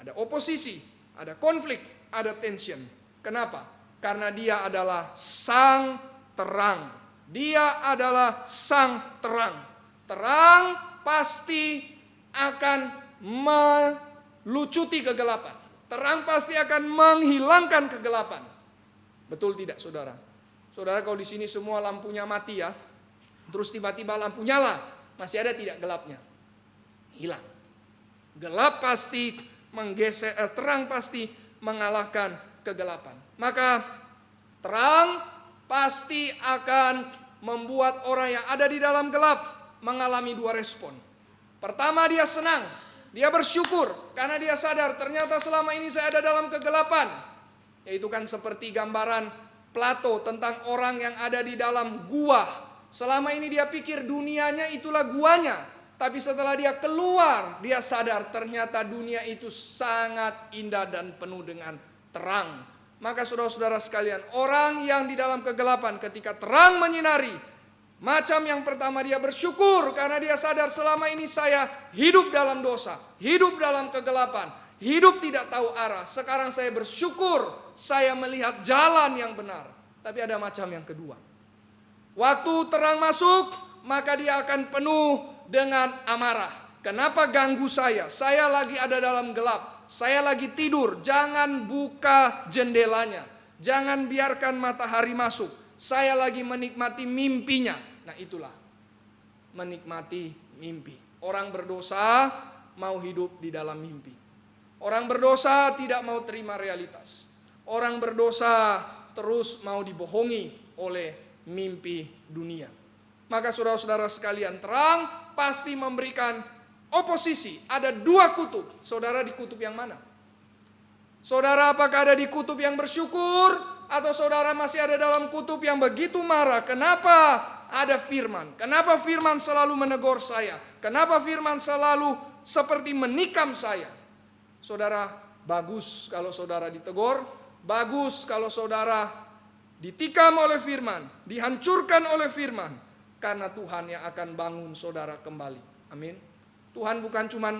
Ada oposisi, ada konflik, ada tension. Kenapa? Karena Dia adalah sang terang. Dia adalah sang terang. Terang pasti akan melucuti kegelapan. Terang pasti akan menghilangkan kegelapan. Betul tidak, saudara? Saudara, kalau di sini semua lampunya mati ya, terus tiba-tiba lampu nyala, masih ada tidak gelapnya? Hilang. Gelap pasti menggeser, terang pasti mengalahkan kegelapan. Maka terang pasti akan membuat orang yang ada di dalam gelap mengalami dua respon. Pertama, dia senang, dia bersyukur karena dia sadar ternyata selama ini saya ada dalam kegelapan. Yaitu kan seperti gambaran Plato tentang orang yang ada di dalam gua. Selama ini dia pikir dunianya itulah guanya. Tapi setelah dia keluar, dia sadar ternyata dunia itu sangat indah dan penuh dengan terang. Maka saudara-saudara sekalian, orang yang di dalam kegelapan ketika terang menyinari, macam yang pertama dia bersyukur karena dia sadar selama ini saya hidup dalam dosa, hidup dalam kegelapan, hidup tidak tahu arah. Sekarang saya bersyukur saya melihat jalan yang benar. Tapi ada macam yang kedua. Waktu terang masuk, maka dia akan penuh dengan amarah. Kenapa ganggu saya? Saya lagi ada dalam gelap. Saya lagi tidur. Jangan buka jendelanya. Jangan biarkan matahari masuk. Saya lagi menikmati mimpinya. Nah, itulah menikmati mimpi. Orang berdosa mau hidup di dalam mimpi. Orang berdosa tidak mau terima realitas. Orang berdosa terus mau dibohongi oleh mimpi dunia. Maka saudara-saudara sekalian, terang pasti memberikan oposisi. Ada dua kutub. Saudara di kutub yang mana? Saudara apakah ada di kutub yang bersyukur, atau saudara masih ada dalam kutub yang begitu marah? Kenapa ada firman? Kenapa firman selalu menegur saya? Kenapa firman selalu seperti menikam saya? Saudara, bagus kalau saudara ditegur, bagus kalau saudara ditikam oleh firman, dihancurkan oleh firman, karena Tuhan yang akan bangun saudara kembali. Amin. Tuhan bukan cuman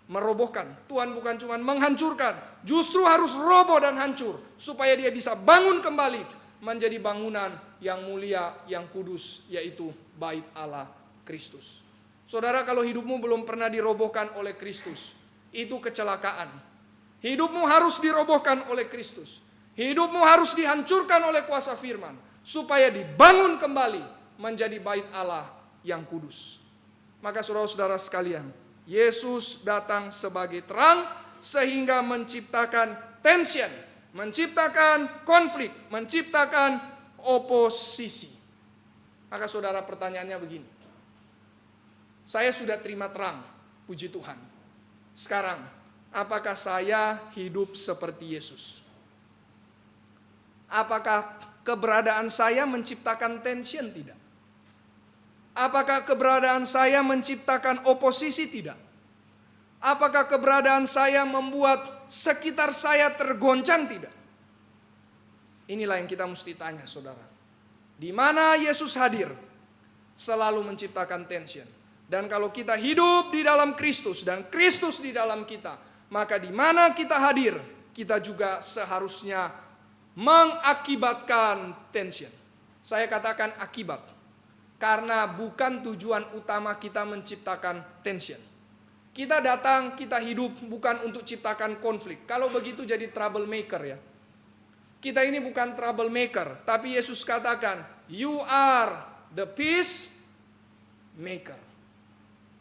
merobohkan, Tuhan bukan cuman menghancurkan, justru harus roboh dan hancur supaya dia bisa bangun kembali menjadi bangunan yang mulia, yang kudus, yaitu bait Allah Kristus. Saudara, kalau hidupmu belum pernah dirobohkan oleh Kristus, itu kecelakaan. Hidupmu harus dirobohkan oleh Kristus. Hidupmu harus dihancurkan oleh kuasa firman supaya dibangun kembali menjadi bait Allah yang kudus. Maka saudara-saudara sekalian, Yesus datang sebagai terang sehingga menciptakan tension, menciptakan konflik, menciptakan oposisi. Maka saudara, pertanyaannya begini. Saya sudah terima terang, puji Tuhan. Sekarang, apakah saya hidup seperti Yesus? Apakah keberadaan saya menciptakan tension? Tidak. Apakah keberadaan saya menciptakan oposisi? Tidak. Apakah keberadaan saya membuat sekitar saya tergoncang? Tidak. Inilah yang kita mesti tanya, saudara. Di mana Yesus hadir, selalu menciptakan tension. Dan kalau kita hidup di dalam Kristus dan Kristus di dalam kita, maka di mana kita hadir, kita juga seharusnya mengakibatkan tension. Saya katakan akibat. Karena bukan tujuan utama kita menciptakan tension. Kita datang, kita hidup bukan untuk ciptakan konflik. Kalau begitu jadi troublemaker ya. Kita ini bukan troublemaker, tapi Yesus katakan, you are the peace maker.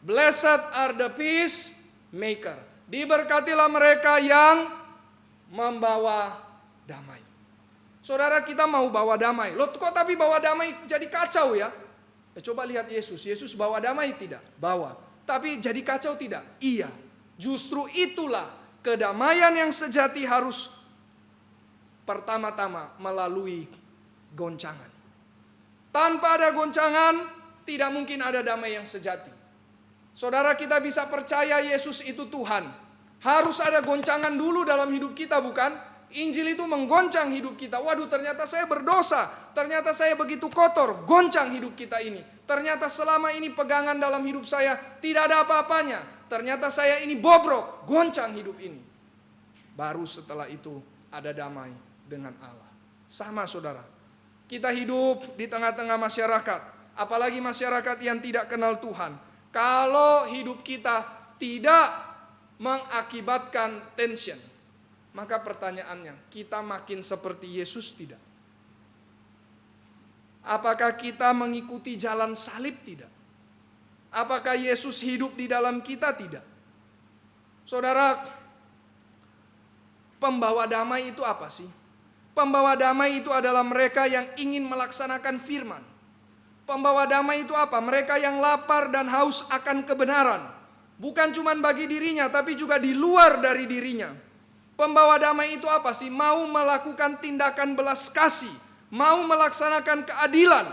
Blessed are the peace maker. Diberkatilah mereka yang membawa damai. Saudara, kita mau bawa damai. Loh kok tapi bawa damai jadi kacau ya? Coba lihat Yesus. Yesus bawa damai tidak? Bawa. Tapi jadi kacau tidak? Iya. Justru itulah kedamaian yang sejati harus pertama-tama melalui goncangan. Tanpa ada goncangan, tidak mungkin ada damai yang sejati. Saudara, kita bisa percaya Yesus itu Tuhan. Harus ada goncangan dulu dalam hidup kita, bukan? Injil itu menggoncang hidup kita. Waduh, ternyata saya berdosa. Ternyata saya begitu kotor. Goncang hidup kita ini. Ternyata selama ini pegangan dalam hidup saya tidak ada apa-apanya. Ternyata saya ini bobrok. Goncang hidup ini. Baru setelah itu ada damai dengan Allah. Sama saudara. Kita hidup di tengah-tengah masyarakat. Apalagi masyarakat yang tidak kenal Tuhan. Kalau hidup kita tidak mengakibatkan tension, maka pertanyaannya, kita makin seperti Yesus tidak? Apakah kita mengikuti jalan salib tidak? Apakah Yesus hidup di dalam kita tidak? Saudara, pembawa damai itu apa sih? Pembawa damai itu adalah mereka yang ingin melaksanakan firman. Pembawa damai itu apa? Mereka yang lapar dan haus akan kebenaran. Bukan cuma bagi dirinya, tapi juga di luar dari dirinya. Pembawa damai itu apa sih? Mau melakukan tindakan belas kasih. Mau melaksanakan keadilan.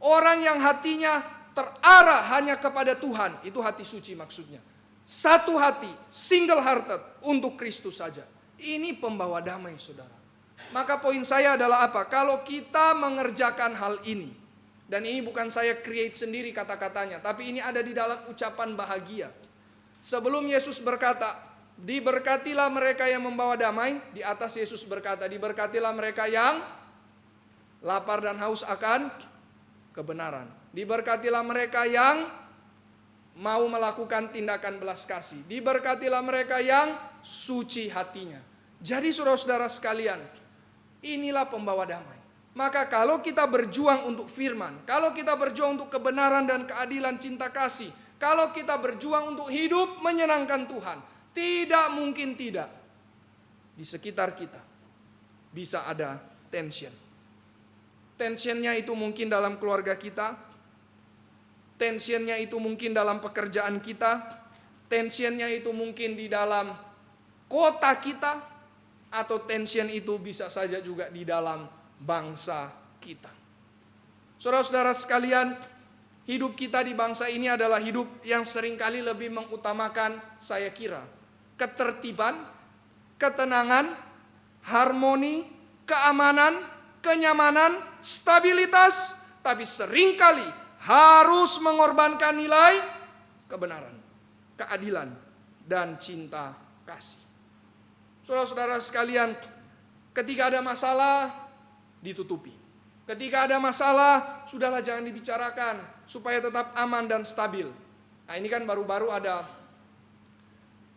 Orang yang hatinya terarah hanya kepada Tuhan. Itu hati suci maksudnya. Satu hati, single hearted untuk Kristus saja. Ini pembawa damai saudara. Maka poin saya adalah apa? Kalau kita mengerjakan hal ini. Dan ini bukan saya create sendiri kata-katanya. Tapi ini ada di dalam ucapan bahagia. Sebelum Yesus berkata, diberkatilah mereka yang membawa damai. Di atas Yesus berkata, diberkatilah mereka yang lapar dan haus akan kebenaran. Diberkatilah mereka yang mau melakukan tindakan belas kasih. Diberkatilah mereka yang suci hatinya. Jadi saudara-saudara sekalian, inilah pembawa damai. Maka kalau kita berjuang untuk firman, kalau kita berjuang untuk kebenaran dan keadilan cinta kasih, kalau kita berjuang untuk hidup menyenangkan Tuhan, tidak mungkin tidak di sekitar kita bisa ada tension. Tensionnya itu mungkin dalam keluarga kita, tensionnya itu mungkin dalam pekerjaan kita, tensionnya itu mungkin di dalam kota kita, atau tension itu bisa saja juga di dalam bangsa kita. Saudara-saudara sekalian, hidup kita di bangsa ini adalah hidup yang seringkali lebih mengutamakan, saya kira, ketertiban, ketenangan, harmoni, keamanan, kenyamanan, stabilitas, tapi seringkali harus mengorbankan nilai kebenaran, keadilan, dan cinta kasih. Saudara-saudara sekalian, ketika ada masalah, ditutupi. Ketika ada masalah, sudahlah jangan dibicarakan, supaya tetap aman dan stabil. Nah ini kan baru-baru ada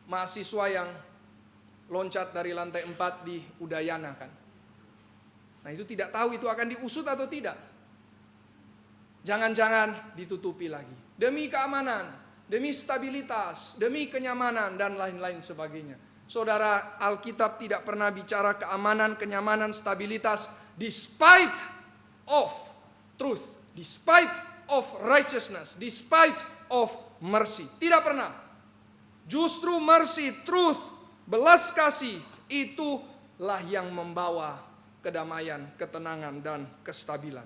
mahasiswa yang loncat dari lantai 4 di Udayana kan. Nah itu tidak tahu itu akan diusut atau tidak. Jangan-jangan ditutupi lagi. Demi keamanan, demi stabilitas, demi kenyamanan, dan lain-lain sebagainya. Saudara, Alkitab tidak pernah bicara keamanan, kenyamanan, stabilitas despite of truth, despite of righteousness, despite of mercy. Tidak pernah. Justru mercy, truth, belas kasih itulah yang membawa kedamaian, ketenangan, dan kestabilan.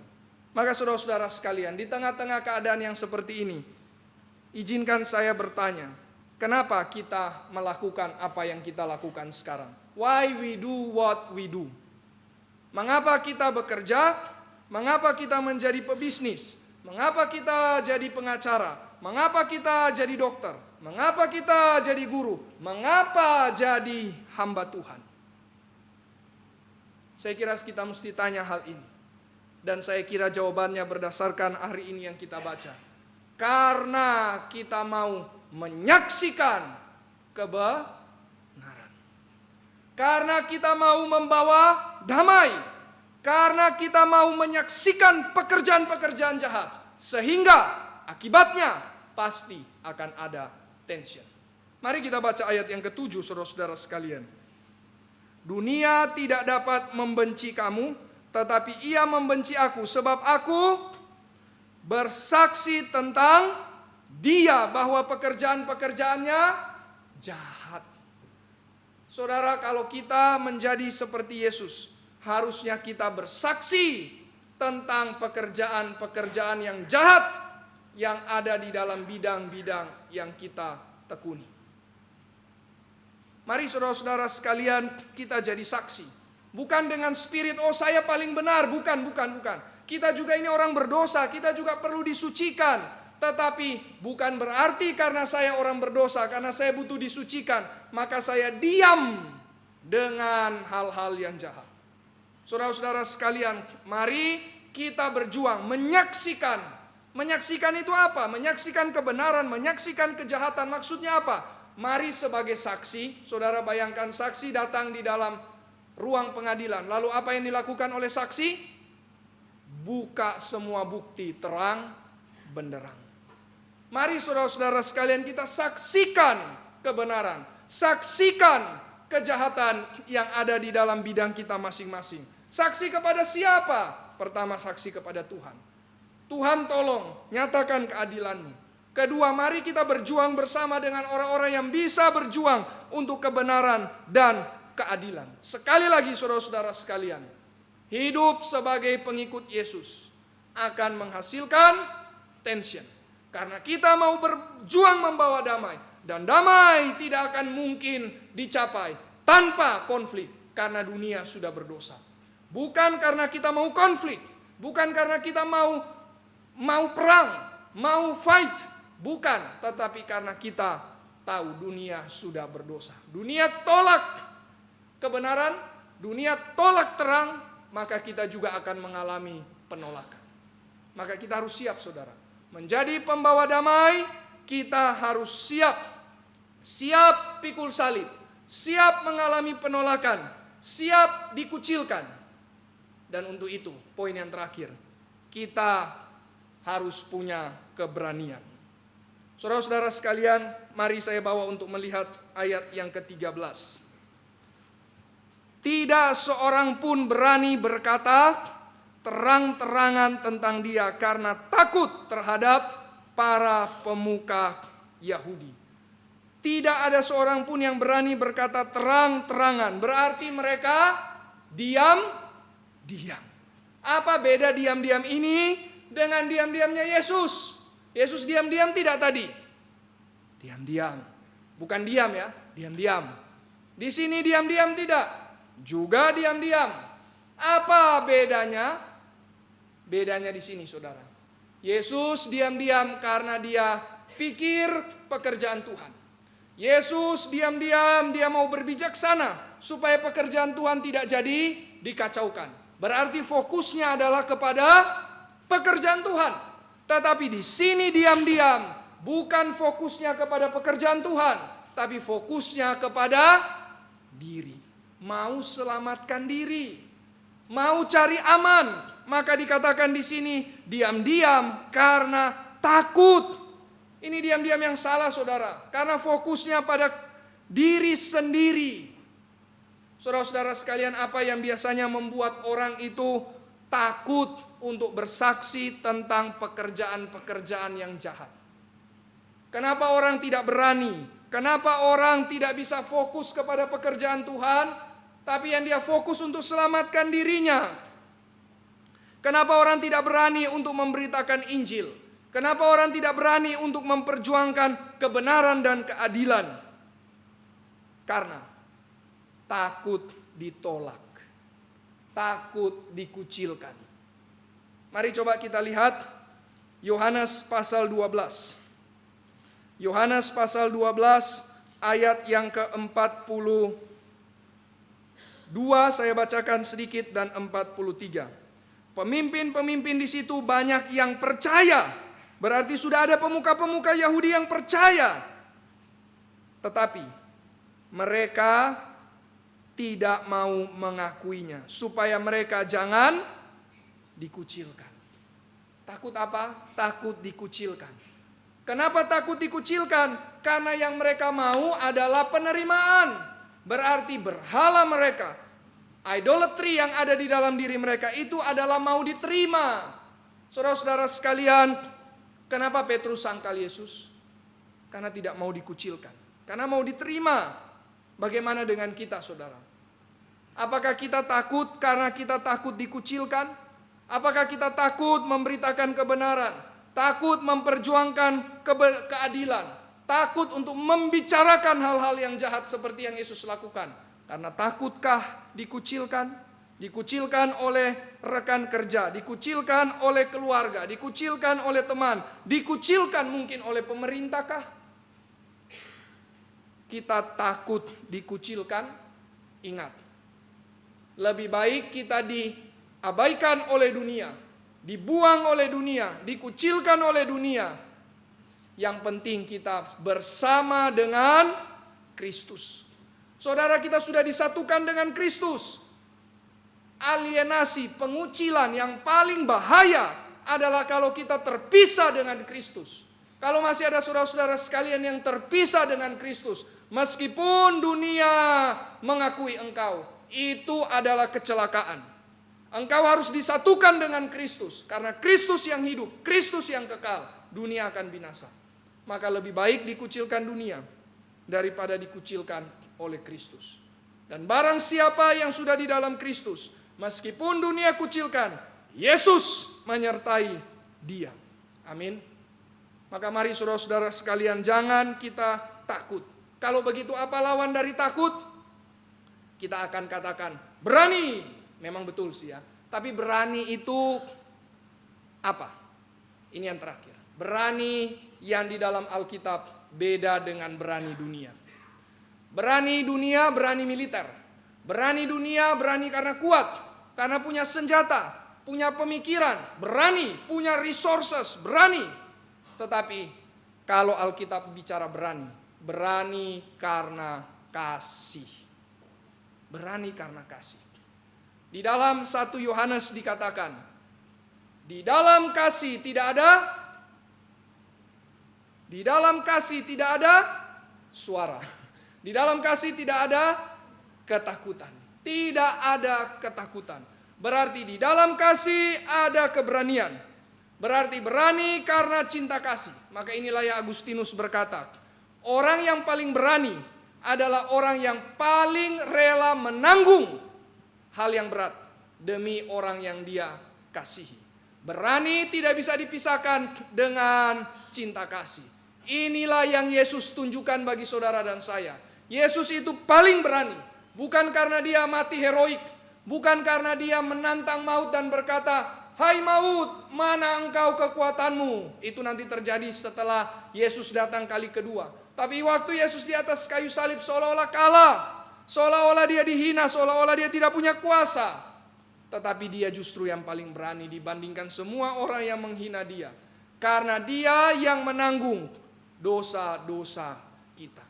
Maka saudara-saudara sekalian, di tengah-tengah keadaan yang seperti ini, izinkan saya bertanya, kenapa kita melakukan apa yang kita lakukan sekarang? Why we do what we do? Mengapa kita bekerja? Mengapa kita menjadi pebisnis? Mengapa kita jadi pengacara? Mengapa kita jadi dokter? Mengapa kita jadi guru? Mengapa jadi hamba Tuhan? Saya kira kita mesti tanya hal ini. Dan saya kira jawabannya berdasarkan hari ini yang kita baca. Karena kita mau menyaksikan kebenaran. Karena kita mau membawa damai. Karena kita mau menyaksikan pekerjaan-pekerjaan jahat. Sehingga akibatnya pasti akan ada tension. Mari kita baca ayat yang ke-7, saudara-saudara sekalian. Dunia tidak dapat membenci kamu, tetapi ia membenci aku, sebab aku bersaksi tentang dia bahwa pekerjaan-pekerjaannya jahat. Saudara, kalau kita menjadi seperti Yesus, harusnya kita bersaksi tentang pekerjaan-pekerjaan yang jahat yang ada di dalam bidang-bidang yang kita tekuni. Mari saudara-saudara sekalian, kita jadi saksi. Bukan dengan spirit, oh saya paling benar. Bukan. Kita juga ini orang berdosa, kita juga perlu disucikan. Tetapi bukan berarti karena saya orang berdosa, karena saya butuh disucikan, maka saya diam dengan hal-hal yang jahat. Saudara-saudara sekalian, mari kita berjuang menyaksikan. Menyaksikan itu apa? Menyaksikan kebenaran, menyaksikan kejahatan. Maksudnya apa? Mari sebagai saksi, saudara bayangkan saksi datang di dalam ruang pengadilan. Lalu apa yang dilakukan oleh saksi? Buka semua bukti terang benderang. Mari saudara-saudara sekalian kita saksikan kebenaran. Saksikan kejahatan yang ada di dalam bidang kita masing-masing. Saksi kepada siapa? Pertama, saksi kepada Tuhan. Tuhan tolong nyatakan keadilan-Mu. Kedua, mari kita berjuang bersama dengan orang-orang yang bisa berjuang untuk kebenaran dan keadilan. Sekali lagi saudara-saudara sekalian, hidup sebagai pengikut Yesus akan menghasilkan tension. Karena kita mau berjuang membawa damai. Dan damai tidak akan mungkin dicapai tanpa konflik. Karena dunia sudah berdosa. Bukan karena kita mau konflik. Bukan karena kita mau perang, mau fight. Bukan, tetapi karena kita tahu dunia sudah berdosa. Dunia tolak kebenaran, dunia tolak terang, maka kita juga akan mengalami penolakan. Maka kita harus siap, saudara. Menjadi pembawa damai, kita harus siap. Siap pikul salib, siap mengalami penolakan, siap dikucilkan. Dan untuk itu, poin yang terakhir, kita harus punya keberanian. Saudara-saudara sekalian, mari saya bawa untuk melihat ayat yang ke-13. Tidak seorang pun berani berkata terang-terangan tentang dia karena takut terhadap para pemuka Yahudi. Tidak ada seorang pun yang berani berkata terang-terangan. Berarti mereka diam. Apa beda diam-diam ini dengan diam-diamnya Yesus? Yesus diam-diam tidak tadi? Diam-diam. Bukan diam ya, diam-diam. Di sini diam-diam tidak? Juga diam-diam. Apa bedanya? Bedanya di sini, saudara. Yesus diam-diam karena dia pikir pekerjaan Tuhan. Yesus diam-diam, dia mau berbijaksana supaya pekerjaan Tuhan tidak jadi dikacaukan. Berarti fokusnya adalah kepada pekerjaan Tuhan. Tetapi di sini diam-diam, bukan fokusnya kepada pekerjaan Tuhan, tapi fokusnya kepada diri. Mau selamatkan diri, mau cari aman. Maka dikatakan di sini diam-diam karena takut. Ini diam-diam yang salah, saudara, karena fokusnya pada diri sendiri. Saudara-saudara sekalian, apa yang biasanya membuat orang itu takut untuk bersaksi tentang pekerjaan-pekerjaan yang jahat? Kenapa orang tidak berani? Kenapa orang tidak bisa fokus kepada pekerjaan Tuhan, tapi yang dia fokus untuk selamatkan dirinya? Kenapa orang tidak berani untuk memberitakan Injil? Kenapa orang tidak berani untuk memperjuangkan kebenaran dan keadilan? Karena takut ditolak, takut dikucilkan. Mari coba kita lihat Yohanes pasal 12. Yohanes pasal 12 ayat yang ke-42, saya bacakan sedikit, dan 43. Pemimpin-pemimpin di situ banyak yang percaya. Berarti sudah ada pemuka-pemuka Yahudi yang percaya. Tetapi mereka tidak mau mengakuinya supaya mereka jangan dikucilkan. Takut apa? Takut dikucilkan. Kenapa takut dikucilkan? Karena yang mereka mau adalah penerimaan. Berarti berhala mereka, idolatry yang ada di dalam diri mereka itu adalah mau diterima. Saudara-saudara sekalian, kenapa Petrus sangkal Yesus? Karena tidak mau dikucilkan. Karena mau diterima. Bagaimana dengan kita, saudara? Apakah kita takut karena kita takut dikucilkan? Apakah kita takut memberitakan kebenaran? Takut memperjuangkan keadilan? Takut untuk membicarakan hal-hal yang jahat seperti yang Yesus lakukan? Karena takutkah dikucilkan? Dikucilkan oleh rekan kerja, dikucilkan oleh keluarga, dikucilkan oleh teman, dikucilkan mungkin oleh pemerintahkah? Kita takut dikucilkan? Ingat, lebih baik kita diabaikan oleh dunia, dibuang oleh dunia, dikucilkan oleh dunia. Yang penting kita bersama dengan Kristus. Saudara, kita sudah disatukan dengan Kristus. Alienasi, pengucilan yang paling bahaya adalah kalau kita terpisah dengan Kristus. Kalau masih ada saudara-saudara sekalian yang terpisah dengan Kristus, meskipun dunia mengakui engkau, itu adalah kecelakaan. Engkau harus disatukan dengan Kristus. Karena Kristus yang hidup, Kristus yang kekal, dunia akan binasa. Maka lebih baik dikucilkan dunia daripada dikucilkan oleh Kristus. Dan barang siapa yang sudah di dalam Kristus, meskipun dunia kucilkan, Yesus menyertai dia. Amin. Maka mari saudara-saudara sekalian, jangan kita takut. Kalau begitu apa lawan dari takut? Kita akan katakan berani. Memang betul sih ya. Tapi berani itu apa? Ini yang terakhir. Berani yang di dalam Alkitab beda dengan berani dunia. Berani dunia, berani militer. Berani dunia, berani karena kuat. Karena punya senjata, punya pemikiran, berani, punya resources, berani. Tetapi kalau Alkitab bicara berani, berani karena kasih. Berani karena kasih. Di dalam 1 Yohanes dikatakan, di dalam kasih tidak ada suara. Di dalam kasih tidak ada ketakutan. Tidak ada ketakutan. Berarti di dalam kasih ada keberanian. Berarti berani karena cinta kasih. Maka inilah yang Agustinus berkata, orang yang paling berani adalah orang yang paling rela menanggung hal yang berat demi orang yang dia kasihi. Berani tidak bisa dipisahkan dengan cinta kasih. Inilah yang Yesus tunjukkan bagi saudara dan saya. Yesus itu paling berani. Bukan karena dia mati heroik. Bukan karena dia menantang maut dan berkata, hai maut, mana engkau kekuatanmu? Itu nanti terjadi setelah Yesus datang kali kedua. Tapi waktu Yesus di atas kayu salib seolah-olah kalah. Seolah-olah dia dihina, seolah-olah dia tidak punya kuasa. Tetapi dia justru yang paling berani dibandingkan semua orang yang menghina dia. Karena dia yang menanggung dosa-dosa kita.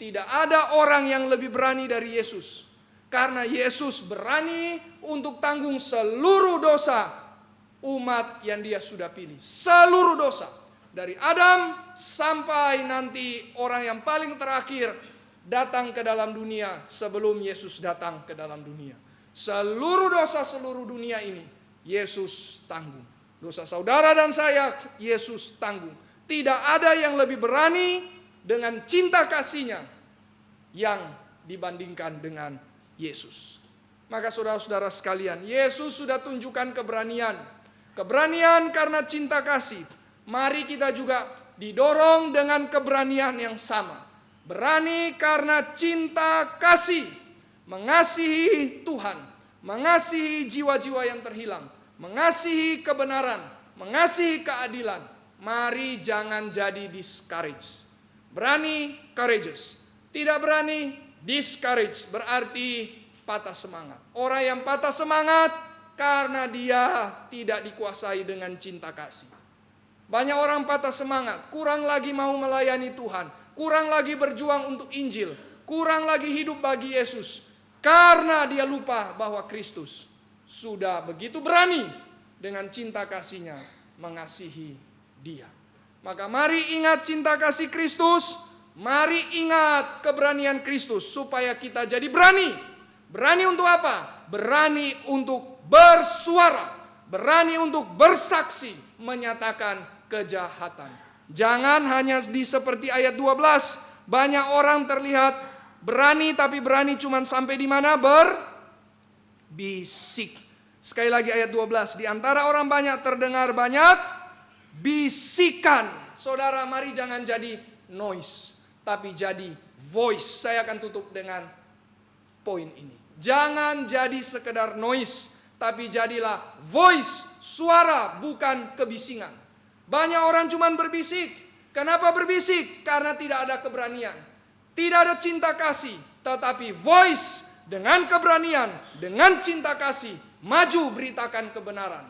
Tidak ada orang yang lebih berani dari Yesus. Karena Yesus berani untuk tanggung seluruh dosa umat yang dia sudah pilih. Seluruh dosa. Dari Adam sampai nanti orang yang paling terakhir datang ke dalam dunia sebelum Yesus datang ke dalam dunia. Seluruh dosa seluruh dunia ini Yesus tanggung. Dosa saudara dan saya Yesus tanggung. Tidak ada yang lebih berani dengan cinta kasihnya yang dibandingkan dengan Yesus. Maka saudara-saudara sekalian, Yesus sudah tunjukkan keberanian. Keberanian karena cinta kasih. Mari kita juga didorong dengan keberanian yang sama. Berani karena cinta kasih. Mengasihi Tuhan. Mengasihi jiwa-jiwa yang terhilang. Mengasihi kebenaran. Mengasihi keadilan. Mari jangan jadi discouraged. Berani, courageous. Tidak berani, discouraged. Berarti patah semangat. Orang yang patah semangat Karena dia tidak dikuasai dengan cinta kasih. Banyak orang patah semangat, kurang lagi mau melayani Tuhan, kurang lagi berjuang untuk Injil, kurang lagi hidup bagi Yesus. Karena dia lupa bahwa Kristus sudah begitu berani dengan cinta kasih-Nya mengasihi dia. Maka mari ingat cinta kasih Kristus, mari ingat keberanian Kristus supaya kita jadi berani. Berani untuk apa? Berani untuk bersuara, berani untuk bersaksi, menyatakan kejahatan. Jangan hanya di seperti ayat 12, banyak orang terlihat berani tapi berani cuma sampai di mana? Berbisik. Sekali lagi ayat 12, di antara orang banyak terdengar banyak bisikan. Saudara, mari jangan jadi noise, tapi jadi voice. Saya akan tutup dengan poin ini. Jangan jadi sekedar noise, tapi jadilah voice, suara, bukan kebisingan. Banyak orang cuma berbisik. Kenapa berbisik? Karena tidak ada keberanian, tidak ada cinta kasih. Tetapi voice dengan keberanian, dengan cinta kasih, maju beritakan kebenaran.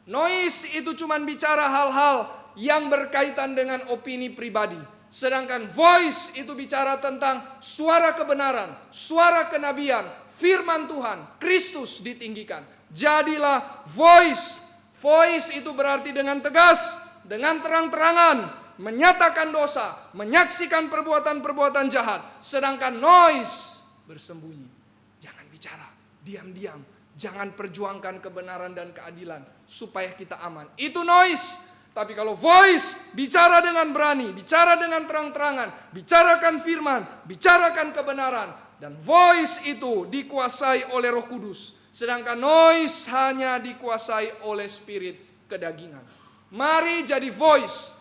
Noise itu cuma bicara hal-hal yang berkaitan dengan opini pribadi. Sedangkan voice itu bicara tentang suara kebenaran, suara kenabian, firman Tuhan, Kristus ditinggikan. Jadilah voice. Voice itu berarti dengan tegas, dengan terang-terangan, menyatakan dosa, menyaksikan perbuatan-perbuatan jahat. Sedangkan noise bersembunyi. Jangan bicara, diam-diam. Jangan perjuangkan kebenaran dan keadilan supaya kita aman. Itu noise. Tapi kalau voice, bicara dengan berani, bicara dengan terang-terangan, bicarakan firman, bicarakan kebenaran. Dan voice itu dikuasai oleh Roh Kudus. Sedangkan noise hanya dikuasai oleh spirit kedagingan. Mari jadi voice.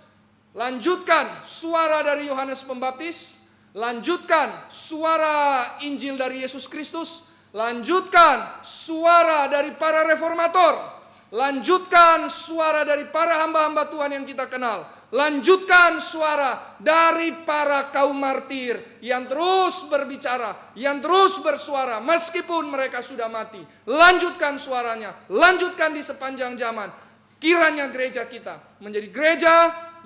Lanjutkan suara dari Yohanes Pembaptis. Lanjutkan suara Injil dari Yesus Kristus. Lanjutkan suara dari para reformator. Lanjutkan suara dari para hamba-hamba Tuhan yang kita kenal. Lanjutkan suara dari para kaum martir yang terus berbicara, yang terus bersuara meskipun mereka sudah mati. Lanjutkan suaranya, lanjutkan di sepanjang zaman. Kiranya gereja kita menjadi gereja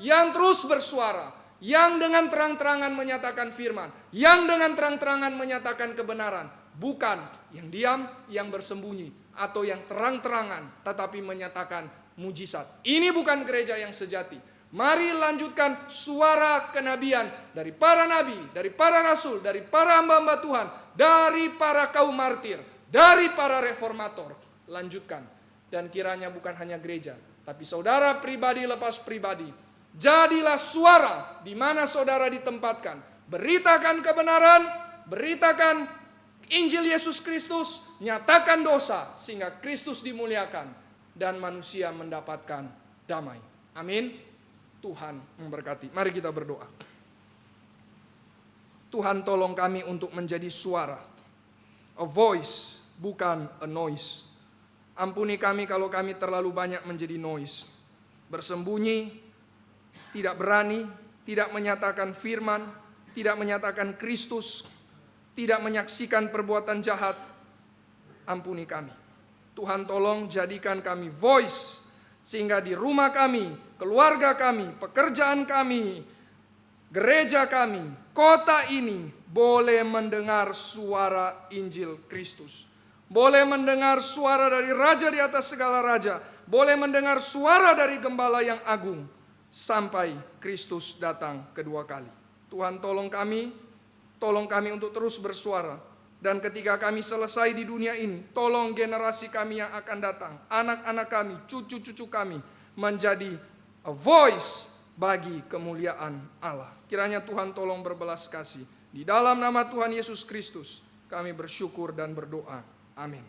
yang terus bersuara, yang dengan terang-terangan menyatakan firman, yang dengan terang-terangan menyatakan kebenaran, bukan yang diam, yang bersembunyi, atau yang terang-terangan tetapi menyatakan mujizat. Ini bukan gereja yang sejati. Mari lanjutkan suara kenabian dari para nabi, dari para rasul, dari para hamba-hamba Tuhan, dari para kaum martir, dari para reformator. Lanjutkan. Dan kiranya bukan hanya gereja, tapi saudara pribadi lepas pribadi. Jadilah suara di mana saudara ditempatkan. Beritakan kebenaran, beritakan Injil Yesus Kristus, nyatakan dosa sehingga Kristus dimuliakan dan manusia mendapatkan damai. Amin. Tuhan memberkati. Mari kita berdoa. Tuhan, tolong kami untuk menjadi suara, a voice, bukan a noise. Ampuni kami kalau kami terlalu banyak menjadi noise, bersembunyi, tidak berani, tidak menyatakan firman, tidak menyatakan Kristus, tidak menyaksikan perbuatan jahat. Ampuni kami. Tuhan, tolong jadikan kami voice, sehingga di rumah kami, keluarga kami, pekerjaan kami, gereja kami, kota ini boleh mendengar suara Injil Kristus. Boleh mendengar suara dari Raja di atas segala raja. Boleh mendengar suara dari Gembala yang agung sampai Kristus datang kedua kali. Tuhan, tolong kami untuk terus bersuara. Dan ketika kami selesai di dunia ini, tolong generasi kami yang akan datang, anak-anak kami, cucu-cucu kami, menjadi a voice bagi kemuliaan Allah. Kiranya Tuhan tolong berbelas kasih. Di dalam nama Tuhan Yesus Kristus, kami bersyukur dan berdoa. Amin.